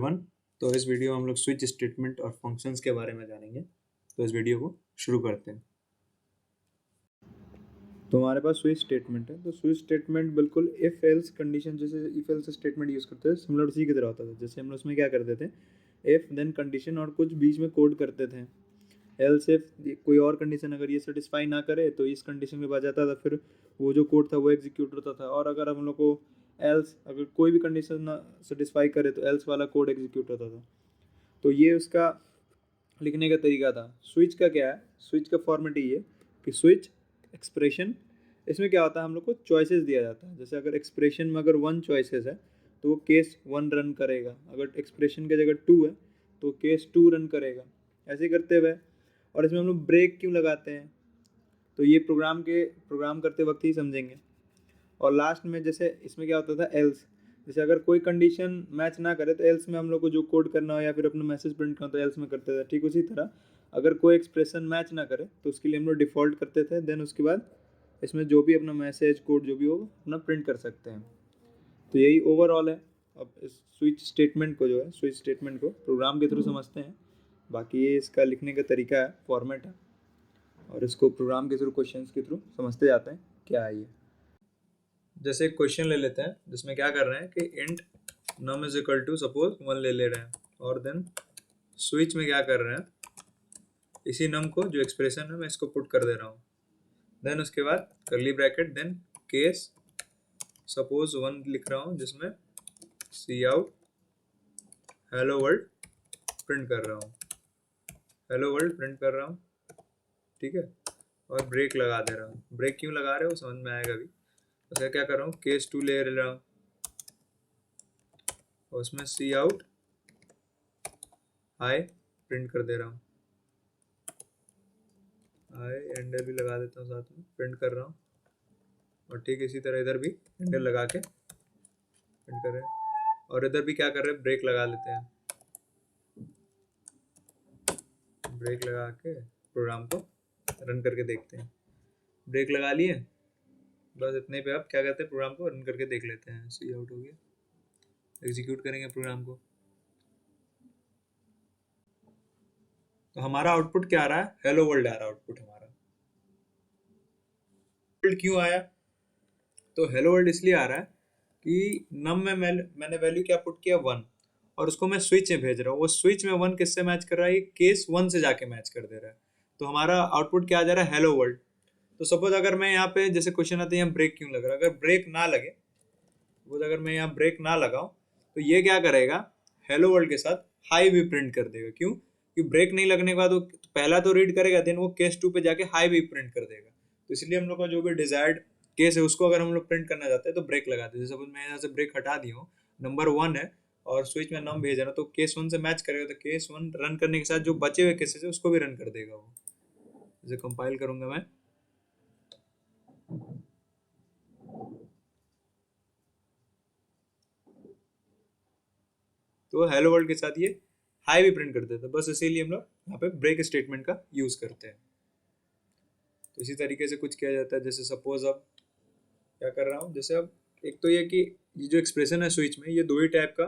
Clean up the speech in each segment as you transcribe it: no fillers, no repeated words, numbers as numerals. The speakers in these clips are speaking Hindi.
एवरीवन। तो इस वीडियो में हम लोग स्विच स्टेटमेंट और फंक्शंस के बारे में जानेंगे। तो इस वीडियो को शुरू करते हैं। तो हमारे पास स्विच स्टेटमेंट है। तो स्विच स्टेटमेंट बिल्कुल इफ एल्स कंडीशन जैसे इफ एल्स स्टेटमेंट यूज़ करते हैं, सिमिलर उसी की तरह होता था। जैसे हम लोग उसमें क्या करते थे, इफ देन कंडीशन और कुछ बीच में कोड करते थे। एल्स इफ कोई और कंडीशन अगर ये सेटिस्फाई ना करे तो इस कंडीशन के बाद जाता था, फिर वो जो कोड था वो एग्जीक्यूट होता था। और अगर हम लोग को एल्स अगर कोई भी कंडीशन ना सेटिस्फाई करे तो एल्स वाला कोड एग्जीक्यूट होता था। तो ये उसका लिखने का तरीका था। स्विच का क्या है, स्विच का फॉर्मेट ये कि स्विच एक्सप्रेशन, इसमें क्या होता है, हम लोग को चॉइसेस दिया जाता है। जैसे अगर एक्सप्रेशन में अगर 1 चॉइसेस है तो वो केस 1 रन करेगा, अगर एक्सप्रेशन की जगह 2 है तो केस 2 रन करेगा, ऐसे करते हुए। और इसमें हम लोग ब्रेक क्यों लगाते हैं तो ये प्रोग्राम करते वक्त ही समझेंगे। और लास्ट में जैसे इसमें क्या होता था, एल्स, जैसे अगर कोई कंडीशन मैच ना करे तो एल्स में हम लोग को जो कोड करना हो या फिर अपना मैसेज प्रिंट करना हो तो एल्स में करते थे। ठीक उसी तरह अगर कोई एक्सप्रेशन मैच ना करे तो उसके लिए हम लोग डिफ़ॉल्ट करते थे। देन उसके बाद इसमें जो भी अपना मैसेज कोड जो भी हो अपना प्रिंट कर सकते हैं। तो यही ओवरऑल है। अब इस स्विच स्टेटमेंट को जो है, स्विच स्टेटमेंट को प्रोग्राम के थ्रू समझते हैं। बाकी ये इसका लिखने का तरीका है, फॉर्मेट है, और इसको प्रोग्राम के थ्रू, क्वेश्चंस के थ्रू समझते जाते हैं क्या है ये। जैसे एक क्वेश्चन ले लेते हैं जिसमें क्या कर रहे हैं कि int num is equal to suppose 1 ले रहे हैं, और देन स्विच में क्या कर रहे हैं, इसी नम को जो एक्सप्रेशन है मैं इसको पुट कर दे रहा हूँ। देन उसके बाद curly bracket, then case suppose 1 लिख रहा हूँ जिसमें cout hello world print कर रहा हूँ, हेलो वर्ल्ड प्रिंट कर रहा हूँ। ठीक है, और ब्रेक लगा दे रहा हूँ। ब्रेक क्यों लगा रहे हो समझ में आएगा अभी। तो क्या कर रहा हूँ, केस 2 ले रहा हूँ और उसमें सी आउट हाई प्रिंट कर दे रहा हूँ, हाई एंडर भी लगा देता हूँ साथ में, प्रिंट कर रहा हूँ। और ठीक इसी तरह इधर भी एंडर लगा के प्रिंट कर रहे हैं। और इधर भी क्या कर रहे हैं, ब्रेक लगा लेते हैं। ब्रेक लगा के प्रोग्राम को रन करके देखते हैं। ब्रेक लगा लिए, बस इतने पे आप क्या करते हैं, प्रोग्राम को रन करके देख लेते हैं। सी आउट हो गया, एग्जीक्यूट करेंगे प्रोग्राम को। तो हमारा आउटपुट क्या आ रहा है, हेलो वर्ल्ड आ रहा है आउटपुट हमारा। वर्ल्ड क्यों आया, तो हेलो वर्ल्ड इसलिए आ रहा है कि नम में मैंने वैल्यू क्या पुट किया 1, और उसको मैं स्विच में भेज रहा हूँ। वो स्विच में 1 किससे मैच कर रहा है, केस 1 से जाके मैच कर दे रहा है। तो हमारा आउटपुट क्या आ जा रहा है, हेलो वर्ल्ड। तो सपोज अगर मैं यहाँ पे जैसे क्वेश्चन आता है यहाँ ब्रेक क्यों लग रहा है, अगर ब्रेक ना लगे, वो अगर मैं यहाँ ब्रेक ना लगाऊं तो ये क्या करेगा, हेलो वर्ल्ड के साथ हाई भी प्रिंट कर देगा। क्यों, कि ब्रेक नहीं लगने के बाद वो पहला तो रीड करेगा, देन वो केस 2 पे जाके हाई भी प्रिंट कर देगा। तो इसलिए हम लोग का जो भी डिजायर्ड केस है उसको अगर हम लोग प्रिंट करना चाहते हैं तो ब्रेक लगाते हैं। सपोज मैं यहाँ से ब्रेक हटा दी हूँ, नंबर 1 है और स्विच में नम भेज रहा हूँ, तो केस 1 से मैच करेगा, तो केस 1 रन करने के साथ जो बचे हुए केसेस है उसको भी रन कर देगा वो। जैसे कंपाइल करूंगा मैं, तो हेलो वर्ल्ड के साथ ये हाई भी प्रिंट कर देता है। बस इसीलिए हम लोग यहाँ पे ब्रेक स्टेटमेंट का यूज करते हैं। तो इसी तरीके से कुछ किया जाता है। जैसे सपोज अब क्या कर रहा हूँ, जैसे अब एक तो ये कि ये जो एक्सप्रेशन है स्विच में, ये दो ही टाइप का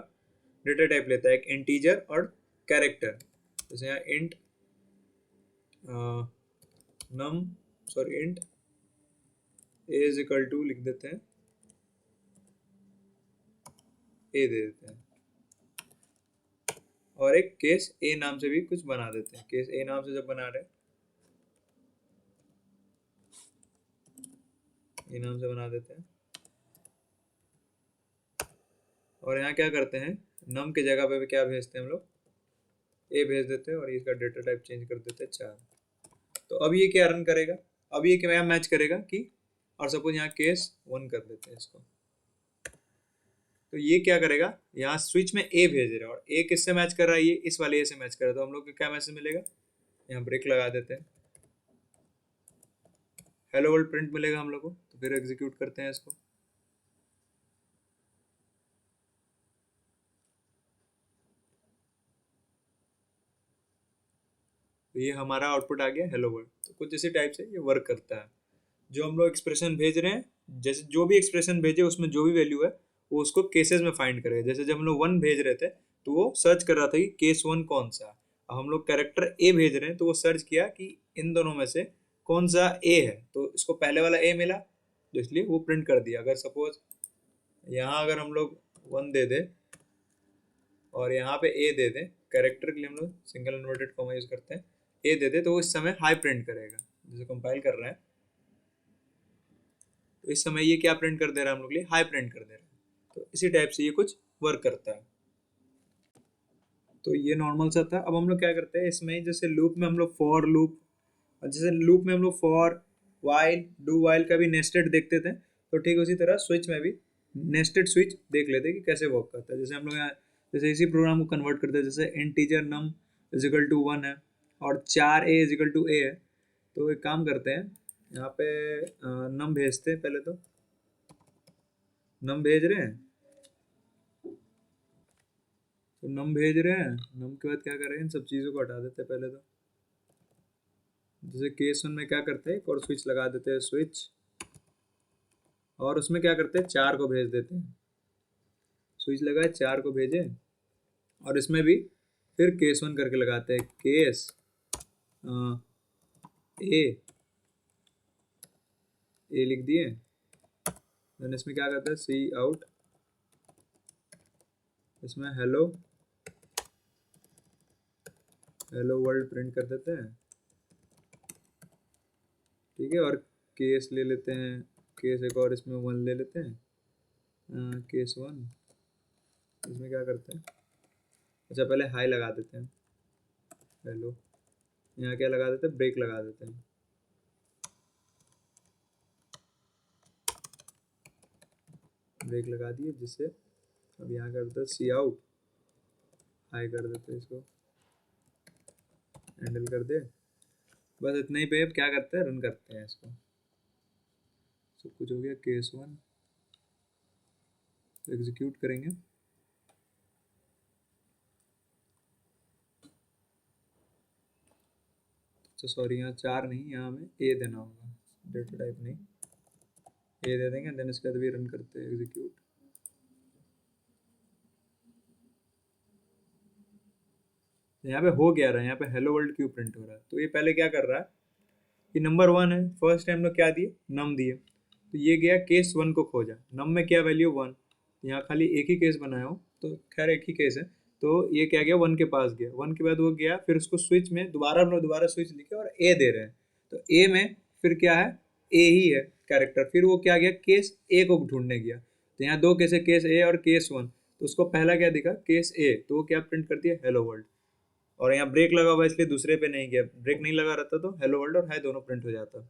डेटा टाइप लेता है, एक इंटीजर और कैरेक्टर। जैसे यहाँ int num sorry int a is equal to लिख देते हैं, ए दे देते हैं, और एक केस ए नाम से भी कुछ बना देते हैं। केस ए नाम से जब बना रहे हैं, ए नाम से बना देते हैं, और यहाँ क्या करते हैं, नम के जगह पे क्या भेजते हैं हम लोग, ए भेज देते हैं, और इसका डेटा टाइप चेंज कर देते हैं 4। तो अब ये क्या रन करेगा, अब ये क्या मैच करेगा कि, और सपोज यहाँ केस 1 कर देते हैं इसको, तो ये क्या करेगा, यहाँ स्विच में ए भेज रहा है और ए किससे मैच कर रहा है, ये इस वाले ए से मैच कर रहा है। तो हम लोग को क्या मैसेज मिलेगा, यहाँ ब्रेक लगा देते हैं, हेलो वर्ल्ड प्रिंट मिलेगा हम लोग को। तो फिर एग्जीक्यूट करते हैं इसको, तो ये हमारा आउटपुट आ गया हेलो वर्ल्ड। तो कुछ इसी टाइप से ये वर्क करता है। जो हम लोग एक्सप्रेशन भेज रहे हैं, जैसे जो भी एक्सप्रेशन भेजे उसमें जो भी वैल्यू है वो उसको केसेस में फाइंड करेगा। जैसे जब हम लोग 1 भेज रहे थे तो वो सर्च कर रहा था कि केस वन कौन सा है। अब हम लोग कैरेक्टर ए भेज रहे हैं तो वो सर्च किया कि इन दोनों में से कौन सा ए है, तो इसको पहले वाला ए मिला तो इसलिए वो प्रिंट कर दिया। अगर सपोज यहाँ अगर हम लोग 1 दे दे और यहाँ पे ए दे दे, कैरेक्टर के लिए हम लोग सिंगल इन्वर्टेड कॉमा यूज करते हैं, ए दे दे तो वो इस समय हाई प्रिंट करेगा। जैसे कंपाइल कर रहे हैं तो इस समय ये क्या प्रिंट कर दे रहा है हम लोग के लिए, हाई प्रिंट कर दे रहा है। तो इसी टाइप से ये कुछ वर्क करता है। तो ये नॉर्मल सा था। अब हम लोग क्या करते हैं इसमें, जैसे लूप में हम लोग फॉर लूप, जैसे लूप में हम लोग फॉर वाइल डू वाइल का भी नेस्टेड देखते थे, तो ठीक उसी तरह स्विच में भी नेस्टेड स्विच देख लेते हैं कि कैसे वर्क करता है। जैसे हम लोग यहाँ जैसे इसी प्रोग्राम को कन्वर्ट करते हैं, जैसे इंटीजर नम इजिकल टू 1 है और 4a इजिकल टू a है, तो एक काम करते हैं यहाँ पे नम भेजते हैं। पहले तो नम भेज रहे हैं, तो नम भेज रहे हैं, नम के बाद क्या कर रहे हैं, इन सब चीज़ों को हटा देते हैं पहले तो। जैसे केस वन में क्या करते हैं, एक और स्विच लगा देते हैं, स्विच, और उसमें क्या करते हैं 4 को भेज देते हैं। स्विच लगाए 4 को भेजे, और इसमें भी फिर केस वन करके लगाते हैं, केस ए लिख दिए। देन इसमें क्या करते हैं सी आउट, इसमें हेलो हेलो वर्ल्ड प्रिंट कर देते हैं। ठीक है, और केस ले लेते हैं, केस एक और इसमें 1 ले लेते हैं, केस 1। इसमें क्या करते हैं, अच्छा पहले हाई लगा देते हैं, हेलो, यहाँ क्या लगा देते हैं, ब्रेक लगा देते हैं। ब्रेक लगा दिए, जिससे अब यहाँ कर देते हैं सी आउट, हाई कर देते हैं, इसको हैंडल कर दे। बस इतना ही पे अब क्या करते हैं, रन करते हैं इसको। सब कुछ हो गया, केस 1 एग्जीक्यूट करेंगे। अच्छा सॉरी, यहाँ 4 नहीं, यहाँ हमें ए देना होगा, डेटा टाइप नहीं, ए दे देंगे। देन इसके बाद भी रन करते हैं एग्जीक्यूट। यहाँ पे हो गया रहा है, यहाँ पे हेलो वर्ल्ड क्यों प्रिंट हो रहा है, तो ये पहले क्या कर रहा है कि नंबर 1 है, फर्स्ट टाइम लोग क्या दिए, नम दिए, तो ये गया केस 1 को खोजा, नम में क्या वैल्यू 1, तो यहाँ खाली एक ही केस बनाया हो, तो खैर एक ही केस है, तो ये क्या गया 1 के पास गया, 1 के बाद वो गया, फिर उसको स्विच में दोबारा हम लोग दोबारा स्विच लिखे और ए दे रहे हैं, तो ए में फिर क्या है, ए ही है कैरेक्टर, फिर वो क्या गया केस ए को ढूंढने गया, तो यहाँ 2 केस है, केस ए और केस 1, तो उसको पहला क्या दिखा, केस ए, तो वो क्या प्रिंट कर दिया, हेलो वर्ल्ड। और यहाँ ब्रेक लगा हुआ इसलिए दूसरे पे नहीं गया, ब्रेक नहीं लगा रहता तो हेलो वर्ल्ड और हाई दोनों प्रिंट हो जाता।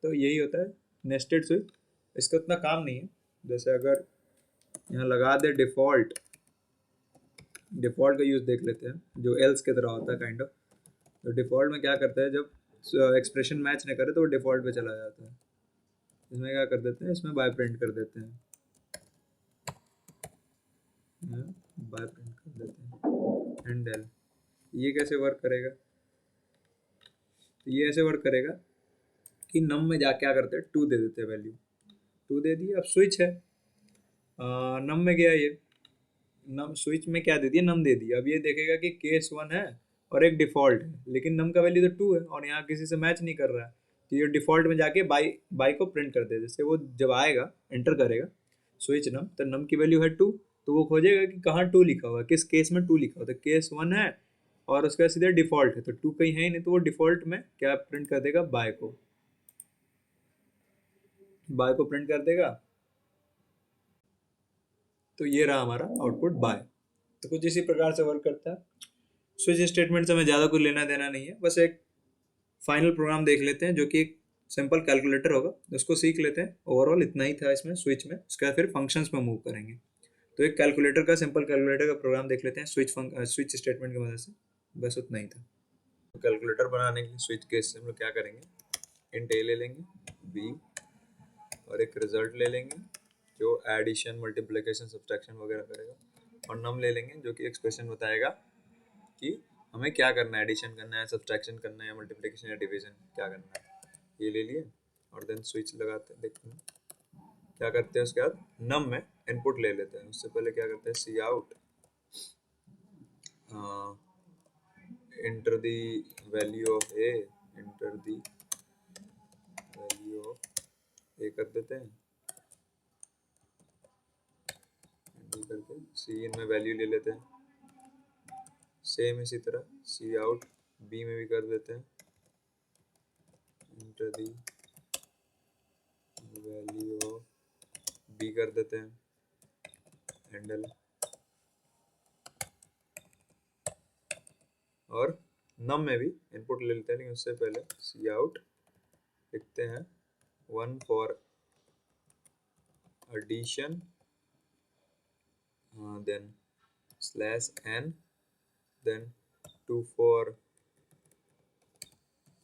तो यही होता है नेस्टेड स्विच। इसका उतना काम नहीं है। जैसे अगर यहाँ लगा दे डिफॉल्ट, डिफॉल्ट का यूज़ देख लेते हैं, जो एल्स की तरह होता है काइंड ऑफ। तो डिफॉल्ट में क्या करता है, जब एक्सप्रेशन मैच नहीं करे तो वो डिफॉल्ट पे चला जाता है। इसमें क्या कर देते हैं, इसमें बाय प्रिंट कर देते हैं, बाय प्रिंट कर देते हैं हैंडल। ये कैसे वर्क करेगा, तो ये ऐसे वर्क करेगा कि नम में जा क्या करते हैं, 2 दे देते हैं वैल्यू, 2 दे दिए। अब स्विच है, नम में गया, ये नम स्विच में क्या दे दिया, नम दे दिया। अब ये देखेगा कि केस 1 है और एक डिफॉल्ट है, लेकिन नम का वैल्यू तो 2 है और यहाँ किसी से मैच नहीं कर रहा है, तो ये डिफॉल्ट में जाके बाई बाई को प्रिंट कर दे। जैसे वो जब आएगा एंटर करेगा स्विच नम, तो नम की वैल्यू है 2, तो वो खोजेगा कि कहाँ 2 लिखा हुआ है, किस केस में 2 लिखा हुआ है, तो केस 1 है और उसका सीधे डिफॉल्ट है, तो 2 कहीं है ही नहीं, तो वो डिफॉल्ट में क्या प्रिंट कर देगा, बाय को, बाय को प्रिंट कर देगा। तो ये रहा हमारा आउटपुट बाय। तो कुछ इसी प्रकार से वर्क करता है। स्विच स्टेटमेंट से हमें ज़्यादा कुछ लेना देना नहीं है, बस एक फाइनल प्रोग्राम देख लेते हैं जो कि एक सिंपल कैलकुलेटर होगा, उसको सीख लेते हैं। ओवरऑल इतना ही था इसमें स्विच में, उसके बाद फिर फंक्शंस में मूव करेंगे। तो एक कैलकुलेटर का, सिंपल कैलकुलेटर का प्रोग्राम देख लेते हैं स्विच स्टेटमेंट की मदद से, बस उतना ही था। कैलकुलेटर बनाने के लिए स्विच केस से हम लोग क्या करेंगे, इंट ए ले लेंगे, बी, और एक रिजल्ट ले लेंगे जो एडिशन मल्टीप्लिकेशन सब्सट्रैक्शन वगैरह करेगा, और नम ले लेंगे जो कि एक्सप्रेशन बताएगा कि हमें क्या करना है, एडिशन करना है, सब्सट्रैक्शन करना है, या मल्टीप्लिकेशन या डिवीजन क्या करना है। ये ले लिए और देन स्विच लगाते हैं, देखते हैं क्या करते हैं। उसके बाद नम में इनपुट ले लेते हैं, उससे पहले क्या करते हैं, cout, enter the value of a, enter the value of a कर देते हैं, करके सी इन में वैल्यू ले लेते हैं। सेम इसी तरह सी आउट बी में भी कर देते हैं, enter the value of b कर देते हैं, हैंडल। और नम में भी इनपुट ले लेते हैं, लेकिन उससे पहले सी आउट लिखते हैं 1 for addition, then /n, then 2 for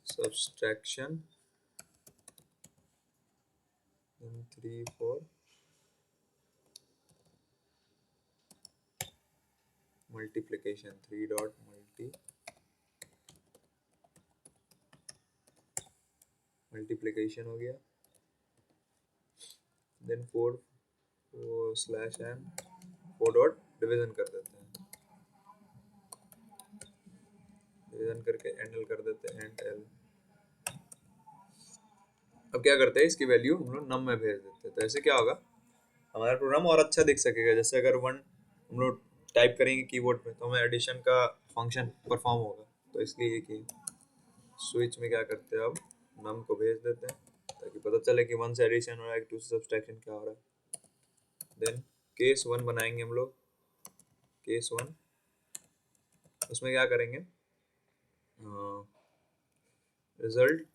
subtraction, then 3 for multiplication, 3 dot multiplication हो गया, then 4 /n, 4 डॉट डिवीजन कर देते हैं, डिवीजन करके एंड एल कर देते हैं, एंड एल। अब क्या करते हैं, इसकी वैल्यू हम लोग नम में भेज देते हैं। तो ऐसे क्या होगा, हमारा प्रोग्राम और अच्छा दिख सकेगा। जैसे अगर वन हम लोग टाइप करेंगे कीबोर्ड पे तो हमें एडिशन का फंक्शन परफॉर्म होगा। तो इसलिए ये कि स्विच में क्या करते हैं, अब नम को भेज देते हैं ताकि पता चले कि 1 से एडिशन हो रहा है, 2 से सब्सट्रैक्शन क्या हो रहा है। देन केस 1 बनाएंगे हम लोग, केस 1, उसमें क्या करेंगे, result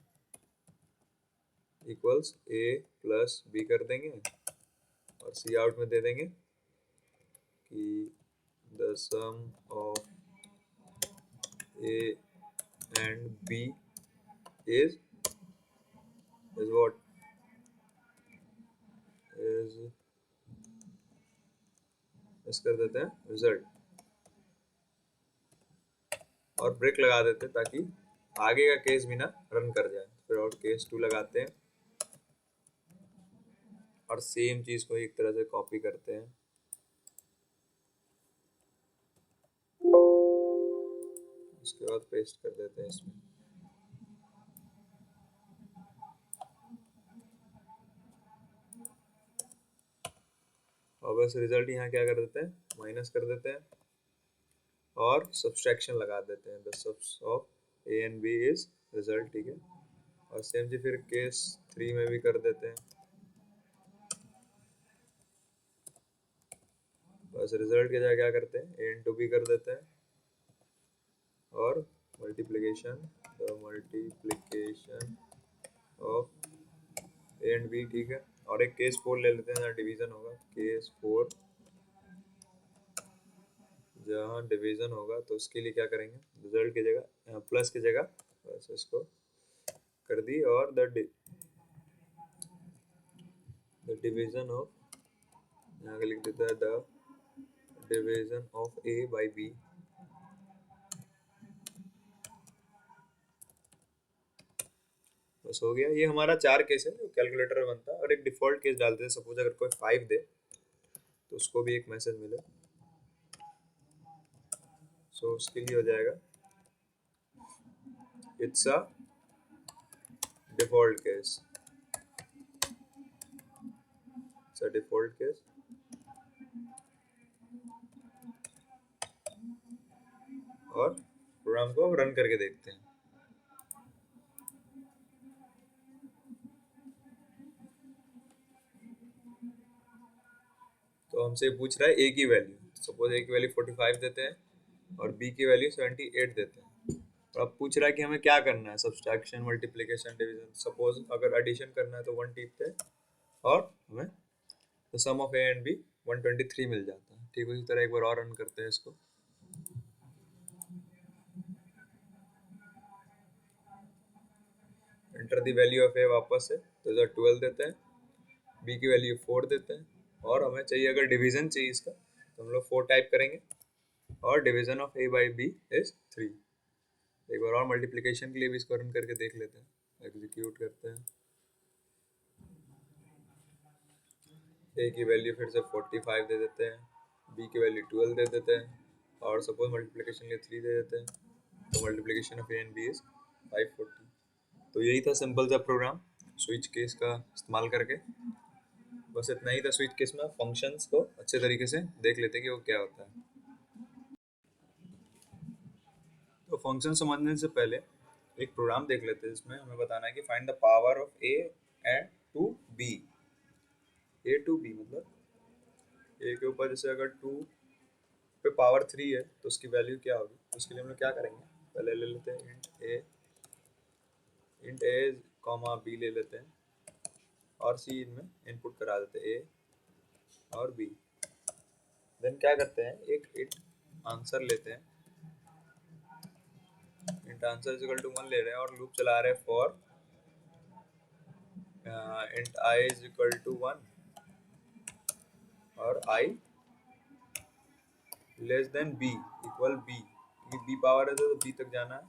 equals a plus b कर देंगे और सी आउट में दे देंगे कि the sum of a and b is what is, इस कर देते हैं रिजल्ट और ब्रेक लगा देते हैं ताकि आगे का केस भी ना रन कर जाए। फिर और केस 2 लगाते हैं और सेम चीज को एक तरह से कॉपी करते हैं। उसके बाद पेस्ट कर देते हैं इसमें। और बस रिजल्ट यहाँ क्या कर देते हैं, माइनस कर देते हैं और सब्सट्रैक्शन लगा देते हैं, the subs of a and b is result, ठीक है। और सेम चीज फिर केस 3 में भी कर देते हैं, बस रिजल्ट की जगह क्या करते हैं, ए इंटू बी कर देते हैं और multiplication, the multiplication of a and b, ठीक है। और एक केस 4 ले लेते हैं जहाँ डिवीजन होगा, केस 4 जहाँ डिवीजन होगा तो उसके लिए क्या करेंगे, रिजल्ट की जगह प्लस की जगह बस इसको कर दी और द डिवीजन ऑफ, यहाँ लिख देता है the division of a by b. बस हो गया। ये हमारा 4 केस है जो कैलकुलेटर में बनता है। और एक डिफॉल्ट केस डालते हैं, सपोज अगर कोई 5 दे तो उसको भी एक मैसेज मिले, सो उसके लिए हो जाएगा it's a default case, it's a default case. और प्रोग्राम को रन करके देखते हैं। तो हमसे पूछ रहा है ए की वैल्यू, सपोज ए की वैल्यू 45 देते हैं और बी की वैल्यू 78 देते हैं। और अब पूछ रहा है कि हमें क्या करना है, सब्सट्रैक्शन, मल्टीप्लिकेशन, डिवीजन। सपोज अगर एडिशन करना है तो 1 टीपते हैं और हमें तो सम ऑफ ए एंड बी 123 मिल जाता है। ठीक, उसी तरह एक बार और रन करते हैं इसको। एंटर द वैल्यू ऑफ ए वापस से तो इधर 12 देते हैं, बी की वैल्यू 4 देते हैं और हमें चाहिए अगर डिवीजन चाहिए इसका तो हम लोग 4 टाइप करेंगे और division of a by b is 3। एक बार और मल्टीप्लिकेशन के लिए भी इसको रन करके देख लेते हैं, एग्जीक्यूट करते हैं। ए की वैल्यू फिर से 45 दे देते हैं, बी की वैल्यू 12 दे देते हैं और सपोज मल्टीप्लिकेशन के 3 दे देते हैं, तो multiplication of a and b is 540। तो यही था सिंपल सा प्रोग्राम स्विच केस का इस्तेमाल करके। बस इतना ही था स्विच केस में। फंक्शंस को अच्छे तरीके से देख लेते हैं कि वो क्या होता है। तो फंक्शन समझने से पहले एक प्रोग्राम देख लेते हैं जिसमें हमें बताना है कि find the power of a and to b. A to b मतलब ए के ऊपर जैसे अगर 2 पे पावर 3 है तो उसकी वैल्यू क्या होगी। तो उसके लिए हम लोग क्या करेंगे, पहले ले लेते हैं इंट ए कॉमा बी ले लेते हैं और सी इनमें इनपुट करा देते हैं ए और बी। देन क्या करते हैं, एक आंसर लेते हैं, int answer is equal to 1 ले रहे हैं और लूप चला रहे हैं for int i is equal to 1 और i less than b equal b, क्योंकि बी पावर है तो बी तक जाना है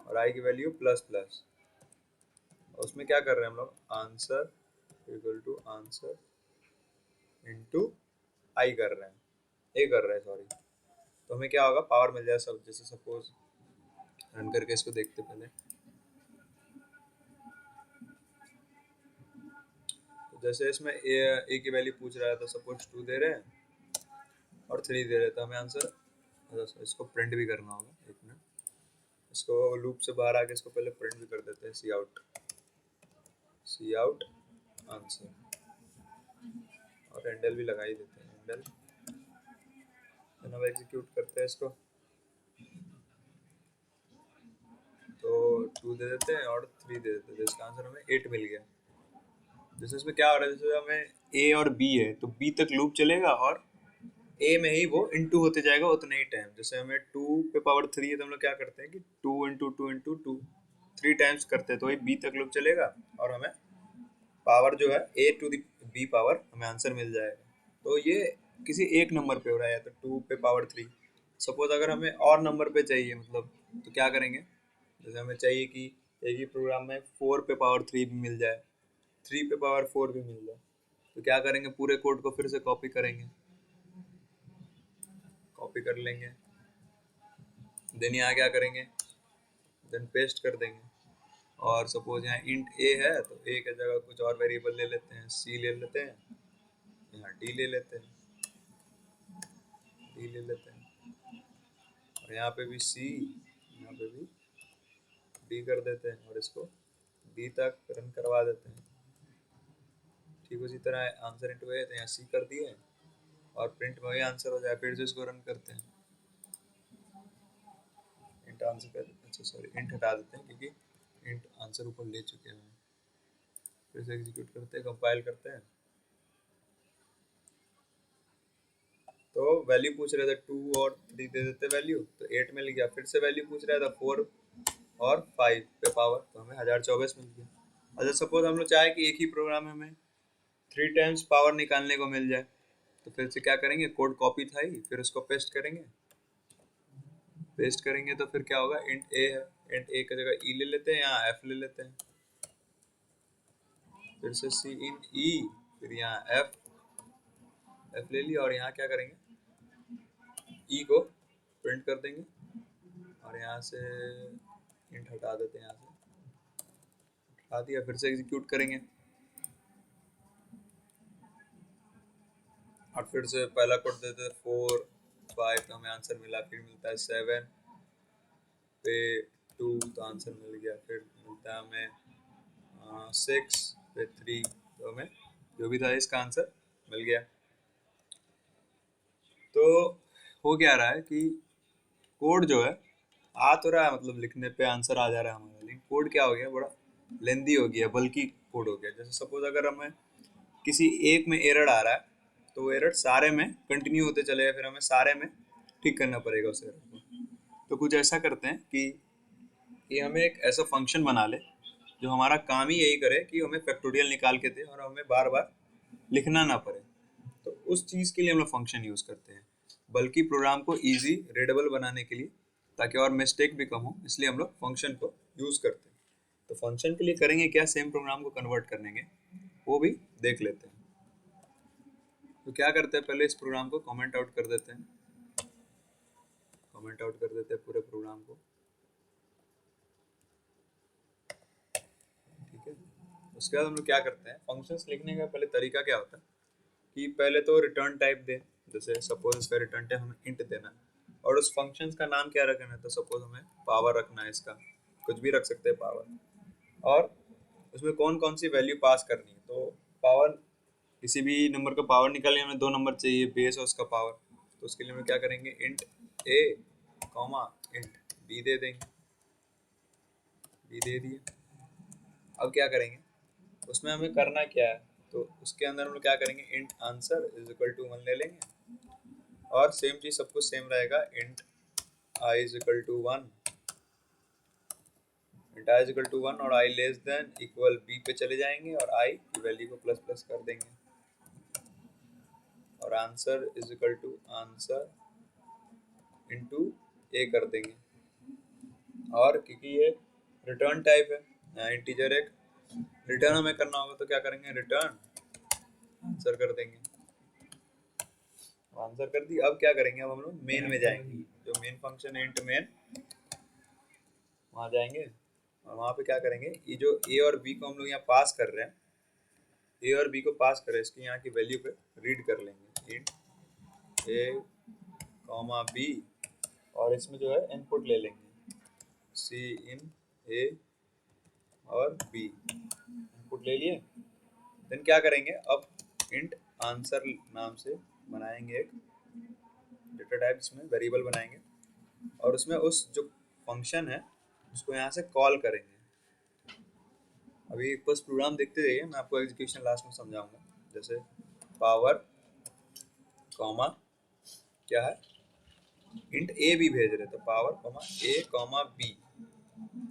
और आई की वैल्यू प्लस प्लस। उसमें क्या कर रहे हैं हम लोग, answer equal to answer into i कर रहे हैं, ए कर रहे हैं सॉरी। तो हमें क्या होगा, पावर मिल जाए सब। जैसे सपोज रन करके इसको देखते पहले। तो जैसे इसमें ए की वैल्यू पूछ रहा है तो सपोज 2 दे रहे हैं और 3 दे रहे हैं, तो हमें आंसर, इसको प्रिंट भी करना होगा। एक मिनट, इसको लूप से बाहर आके इसको पहले प्रिंट भी कर देते हैं, सी आउट आंसर, और हैंडल भी लगा ही देते हैं, हैंडल। अब एग्जीक्यूट करते हैं इसको, तो 2 दे देते हैं और 3 दे देते हैं, तो इसका आंसर हमें 8 मिल गया। जैसे इसमें क्या हो रहा है, जैसे हमें ए और बी है तो बी तक लूप चलेगा और ए में ही वो इनटू होते जाएगा उतने ही टाइम। जैसे हमें 2 पे पावर 3 है तो हम लोग क्या करते हैं कि 2 इंटू 2 इंटू 2 3 टाइम्स करते हैं, तो वही बी तक लूप चलेगा और हमें पावर जो है ए टू दी बी पावर हमें आंसर मिल जाएगा। तो ये किसी एक नंबर पे हो रहा है, तो 2 पे पावर 3। सपोज अगर हमें और नंबर पे चाहिए मतलब, तो क्या करेंगे, जैसे हमें चाहिए कि एक ही प्रोग्राम में 4 पे पावर 3 भी मिल जाए, 3 पे पावर 4 भी मिल जाए, तो क्या करेंगे, पूरे कोड को फिर से कॉपी करेंगे, कॉपी कर लेंगे। देन यहाँ क्या करेंगे, देन पेस्ट कर देंगे। और सपोज यहाँ इंट ए है तो ए की जगह कुछ और वेरिएबल ले लेते हैं, सी ले लेते हैं, यहाँ डी ले लेते हैं, डी ले लेते हैं, और यहाँ पे भी सी, यहाँ पे भी डी कर देते हैं और इसको बी तक रन करवा देते हैं। ठीक उसी तरह आंसर इंटू ए तो यहाँ सी कर दिए और प्रिंट में वही आंसर हो जाए। फिर से इसको रन करते हैं, इंट आंसर कर, अच्छा सॉरी इंट हटा देते हैं क्योंकि इंट आंसर ऊपर ले चुके हैं। फिर से एग्जीक्यूट करते हैं, कंपाइल करते हैं, तो वैल्यू पूछ रहे थे 2 और 3 दे देते वैल्यू, तो 8 मिल गया। फिर से वैल्यू पूछ रहा था 4 और 5 पे पावर, तो हमें 1024 मिल गया। अच्छा सपोज हम लोग चाहे कि एक ही प्रोग्राम में हमें 3 टाइम्स पावर निकालने को मिल जाए, तो फिर से क्या करेंगे, कोड कॉपी था ही, फिर उसको पेस्ट करेंगे। पेस्ट करेंगे तो फिर क्या होगा, इंट ए है, इंट ए की जगह ई ले लेते हैं, यहाँ एफ ले लेते हैं, फिर से सी इन ई, फिर यहाँ एफ ले लिया और यहाँ क्या करेंगे, ई को प्रिंट कर देंगे और यहाँ से इंट हटा देते हैं, यहाँ से हटा दिया। फिर से एग्जीक्यूट करेंगे और फिर से पहला कोड देते हैं 4 5 तो हमें आंसर मिला, फिर मिलता है 7 पे 2 तो आंसर मिल गया, फिर मिलता है हमें 6 पे 3 तो हमें जो भी था इसका आंसर मिल गया। तो हो क्या रहा है कि कोड जो है आ तो रहा है, मतलब लिखने पे आंसर आ जा रहा है हमारा, लेकिन कोड क्या हो गया, बड़ा लेंदी हो गया, बल्कि कोड हो गया। जैसे सपोज अगर हमें किसी एक में एरर आ रहा है तो वो एरर सारे में कंटिन्यू होते चलेगा, फिर हमें सारे में ठीक करना पड़ेगा उस एरर को। तो कुछ ऐसा करते हैं कि ये हमें एक ऐसा फंक्शन बना ले जो हमारा काम ही यही करे कि हमें फैक्टोरियल निकाल के दे और हमें बार बार लिखना ना पड़े। तो उस चीज़ के लिए हम लोग फंक्शन यूज़ करते हैं, बल्कि प्रोग्राम को इजी रीडेबल बनाने के लिए, ताकि और मिस्टेक भी कम हो, इसलिए हम लोग फंक्शन को यूज़ करते हैं। तो फंक्शन के लिए करेंगे क्या, सेम प्रोग्राम को कन्वर्ट करेंगे, वो भी देख लेते हैं। तो क्या करते हैं, पहले इस प्रोग्राम को कमेंट आउट कर देते हैं। कमेंट आउट कर देते हैं पूरे प्रोग्राम को, ठीक है। उसके बाद हम लोग क्या करते हैं, फंक्शंस लिखने का पहले तरीका क्या होता है कि पहले तो रिटर्न टाइप दे, जैसे सपोज इसका रिटर्न टाइप हमें इंट देना है और उस फंक्शंस का नाम क्या रखना है, तो सपोज हमें पावर रखना है, इसका कुछ भी रख सकते हैं पावर, और उसमें कौन कौन सी वैल्यू पास करनी है। तो पावर, किसी भी नंबर का पावर निकालने हमें 2 नंबर चाहिए, बेस और उसका पावर, तो उसके लिए हम क्या करेंगे, इंट ए कॉमा इंट बी दे देंगे, बी दे दिए। अब क्या करेंगे, उसमें हमें करना क्या है, तो उसके अंदर हम लोग क्या करेंगे, int answer is equal to 1 ले लेंगे, और सेम चीज सब कुछ सेम रहेगा, int i is equal to 1, int i is equal to 1 और i less than equal b पे चले जाएंगे और आई की वैल्यू को प्लस प्लस कर देंगे, और answer is equal to answer into a कर देंगे। और क्योंकि ये रिटर्न टाइप है, इंटीजर एक रिटर्न हमें करना होगा, तो क्या करेंगे, रिटर्न आंसर कर देंगे, आंसर कर दी। अब क्या करेंगे, अब हम लोग मेन में जाएंगे, जो मेन फंक्शन है इंट मेन, वहां जाएंगे और वहां पे क्या करेंगे, ये जो ए और बी को हम लोग यहाँ पास कर रहे हैं, ए और बी को पास कर रहे हैं, इसकी यहाँ की वैल्यू पे रीड कर लेंगे, इंट ए कॉमा बी, और इसमें जो है इनपुट ले लेंगे, सी इन ए और बी, इनपुट ले लिए। देन क्या करेंगे, अब इंट आंसर नाम से बनाएंगे एक डेटा टाइप, इसमें वेरिएबल बनाएंगे और उसमें उस जो फंक्शन है उसको यहाँ से कॉल करेंगे। अभी बस प्रोग्राम देखते रहिए, मैं आपको एग्जीक्यूशन लास्ट में समझाऊंगा। जैसे पावर कॉमा क्या है, इंट ए बी भेज रहे थे, पावर कॉमा ए कॉमा बी।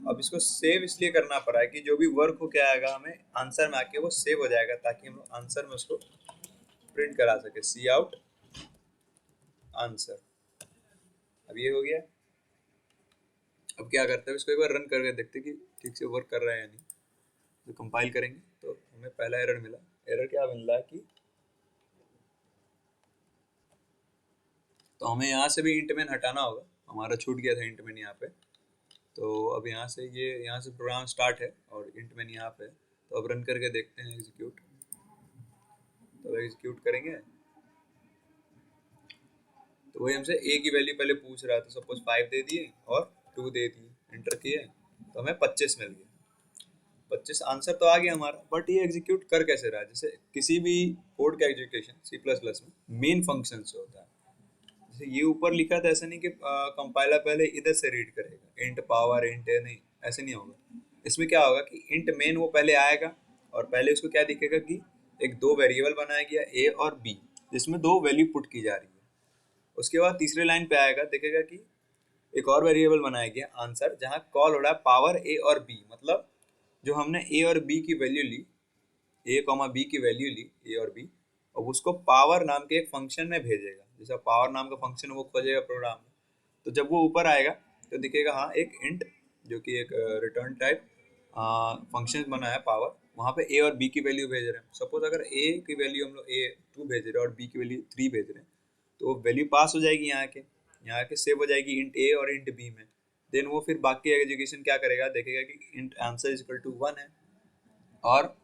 अब इसको सेव इसलिए करना पड़ा है कि जो भी वर्क हो क्या आएगा हमें आंसर में आके वो सेव हो जाएगा, ताकि हम लोग आंसर में उसको प्रिंट करा सके, सी आउट आंसर। अब ये हो गया। अब क्या करते हैं, इसको एक बार रन करके देखते हैं कि ठीक से वर्क कर रहा है या नहीं। तो कंपाइल करेंगे तो हमें पहला एरर मिला। एरर क्या मिल रहा है कि तो हमें यहाँ से भी इंट मेन हटाना होगा, हमारा छूट गया था इंट मेन यहाँ पे। तो अब यहाँ से ये यहाँ से प्रोग्राम स्टार्ट है और इंट मेन यहाँ पे, तो अब रन करके देखते हैं एग्जीक्यूट। तो एग्जीक्यूट करेंगे तो वही हमसे ए की वैल्यू पहले पूछ रहा था, सपोज 5 दे दिए और 2 दे दिए, इंटर किए तो हमें 25 मिल गया। 25 आंसर तो आ गया हमारा, बट ये एग्जीक्यूट कर कैसे रहा है। जैसे किसी भी कोड का एग्जीक्यूशन C++ में मेन फंक्शन से होता है। जैसे ये ऊपर लिखा था, ऐसा नहीं कि कंपाइलर पहले इधर से रीड करेगा, इंट पावर इंट नहीं, ऐसे नहीं होगा। इसमें क्या होगा कि इंट मेन वो पहले आएगा और पहले उसको क्या दिखेगा कि एक 2 वेरिएबल बनाया गया ए और बी, जिसमें 2 वैल्यू पुट की जा रही है। उसके बाद तीसरे लाइन पे आएगा, देखेगा कि एक और वेरिएबल बनाया गया आंसर, जहाँ कॉल हो रहा है पावर ए और बी, मतलब जो हमने ए और बी की वैल्यू ली, ए कॉमा बी की वैल्यू ली ए और बी, और उसको पावर नाम के एक फंक्शन में भेजेगा। जैसा पावर नाम का फंक्शन वो खोजेगा प्रोग्राम में, तो जब वो ऊपर आएगा तो दिखेगा हाँ एक इंट, जो कि एक रिटर्न टाइप फंक्शन बना है पावर, वहाँ पे ए और बी की वैल्यू भेज रहे हैं। सपोज अगर ए की वैल्यू हम लोग A2 भेज रहे हैं और बी की वैल्यू 3 भेज रहे हैं, तो वैल्यू पास हो जाएगी यहाँ के सेव हो जाएगी इंट ए और इंट बी में। देन वो फिर बाकी एग्जीक्यूशन क्या करेगा, देखेगा कि int answer is equal to 1 है और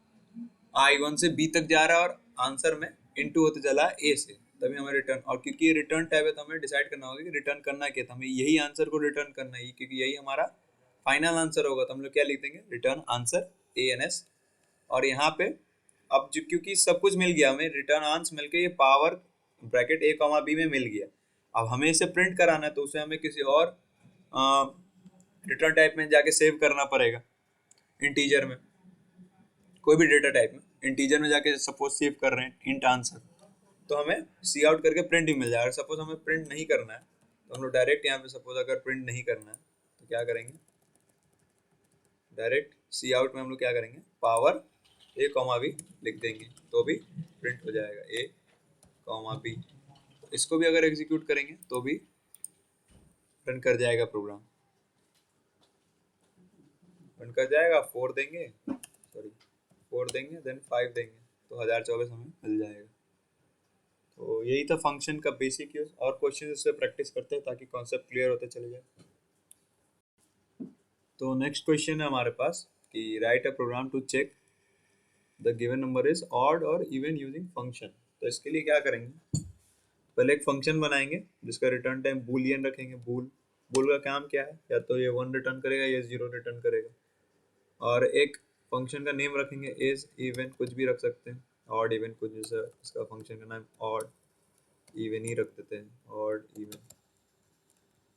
आई 1 से बी तक जा रहा है और आंसर में इंटू होते चला ए से, तभी हमें रिटर्न। और क्योंकि ये रिटर्न टाइप है तो हमें डिसाइड करना होगा कि रिटर्न करना क्या था, हमें यही आंसर को रिटर्न करना है, क्योंकि यही हमारा फाइनल आंसर होगा। तो हम लोग क्या लिख देंगे, रिटर्न आंसर ANS। और यहाँ पे अब जो क्योंकि सब कुछ मिल गया हमें, रिटर्न आंसर मिल के ये power bracket A comma b में मिल गया। अब हमें इसे प्रिंट कराना है तो उसे हमें किसी और रिटर्न टाइप में जाके सेव करना पड़ेगा, इंटीजर में, कोई भी डेटा टाइप में इंटीजर में जाके सपोज सेव कर रहे हैं इंट आंसर, तो हमें सी आउट करके प्रिंट ही मिल जाएगा। सपोज हमें प्रिंट नहीं करना है तो हम लोग डायरेक्ट यहाँ पे सपोज अगर प्रिंट नहीं करना है तो क्या करेंगे, डायरेक्ट सी आउट में हम लोग क्या करेंगे, पावर ए कॉमा बी लिख देंगे तो भी प्रिंट हो जाएगा ए कॉमा बी। इसको भी अगर एग्जीक्यूट करेंगे तो भी रन कर जाएगा प्रोग्राम, रन कर जाएगा। 4 देंगे, सॉरी 4 देंगे, देन 5 देंगे तो 1024 हमें मिल जाएगा। तो यही था फंक्शन का बेसिक यूज, और क्वेश्चन इससे प्रैक्टिस करते हैं ताकि कॉन्सेप्ट क्लियर होते चले जाए। तो नेक्स्ट क्वेश्चन है हमारे पास कि write a program to check the given number is odd और इवन यूजिंग फंक्शन। तो इसके लिए क्या करेंगे, पहले एक फंक्शन बनाएंगे जिसका रिटर्न टाइम बूलियन रखेंगे। बूल का काम क्या है, या तो ये 1 रिटर्न करेगा या 0 रिटर्न करेगा। और एक फंक्शन का नेम रखेंगे इज इवन, कुछ भी रख सकते हैं, ऑड इवन कुछ, जैसा इसका फंक्शन का नाम ऑड इवन ही रख देते हैं, ऑड इवन।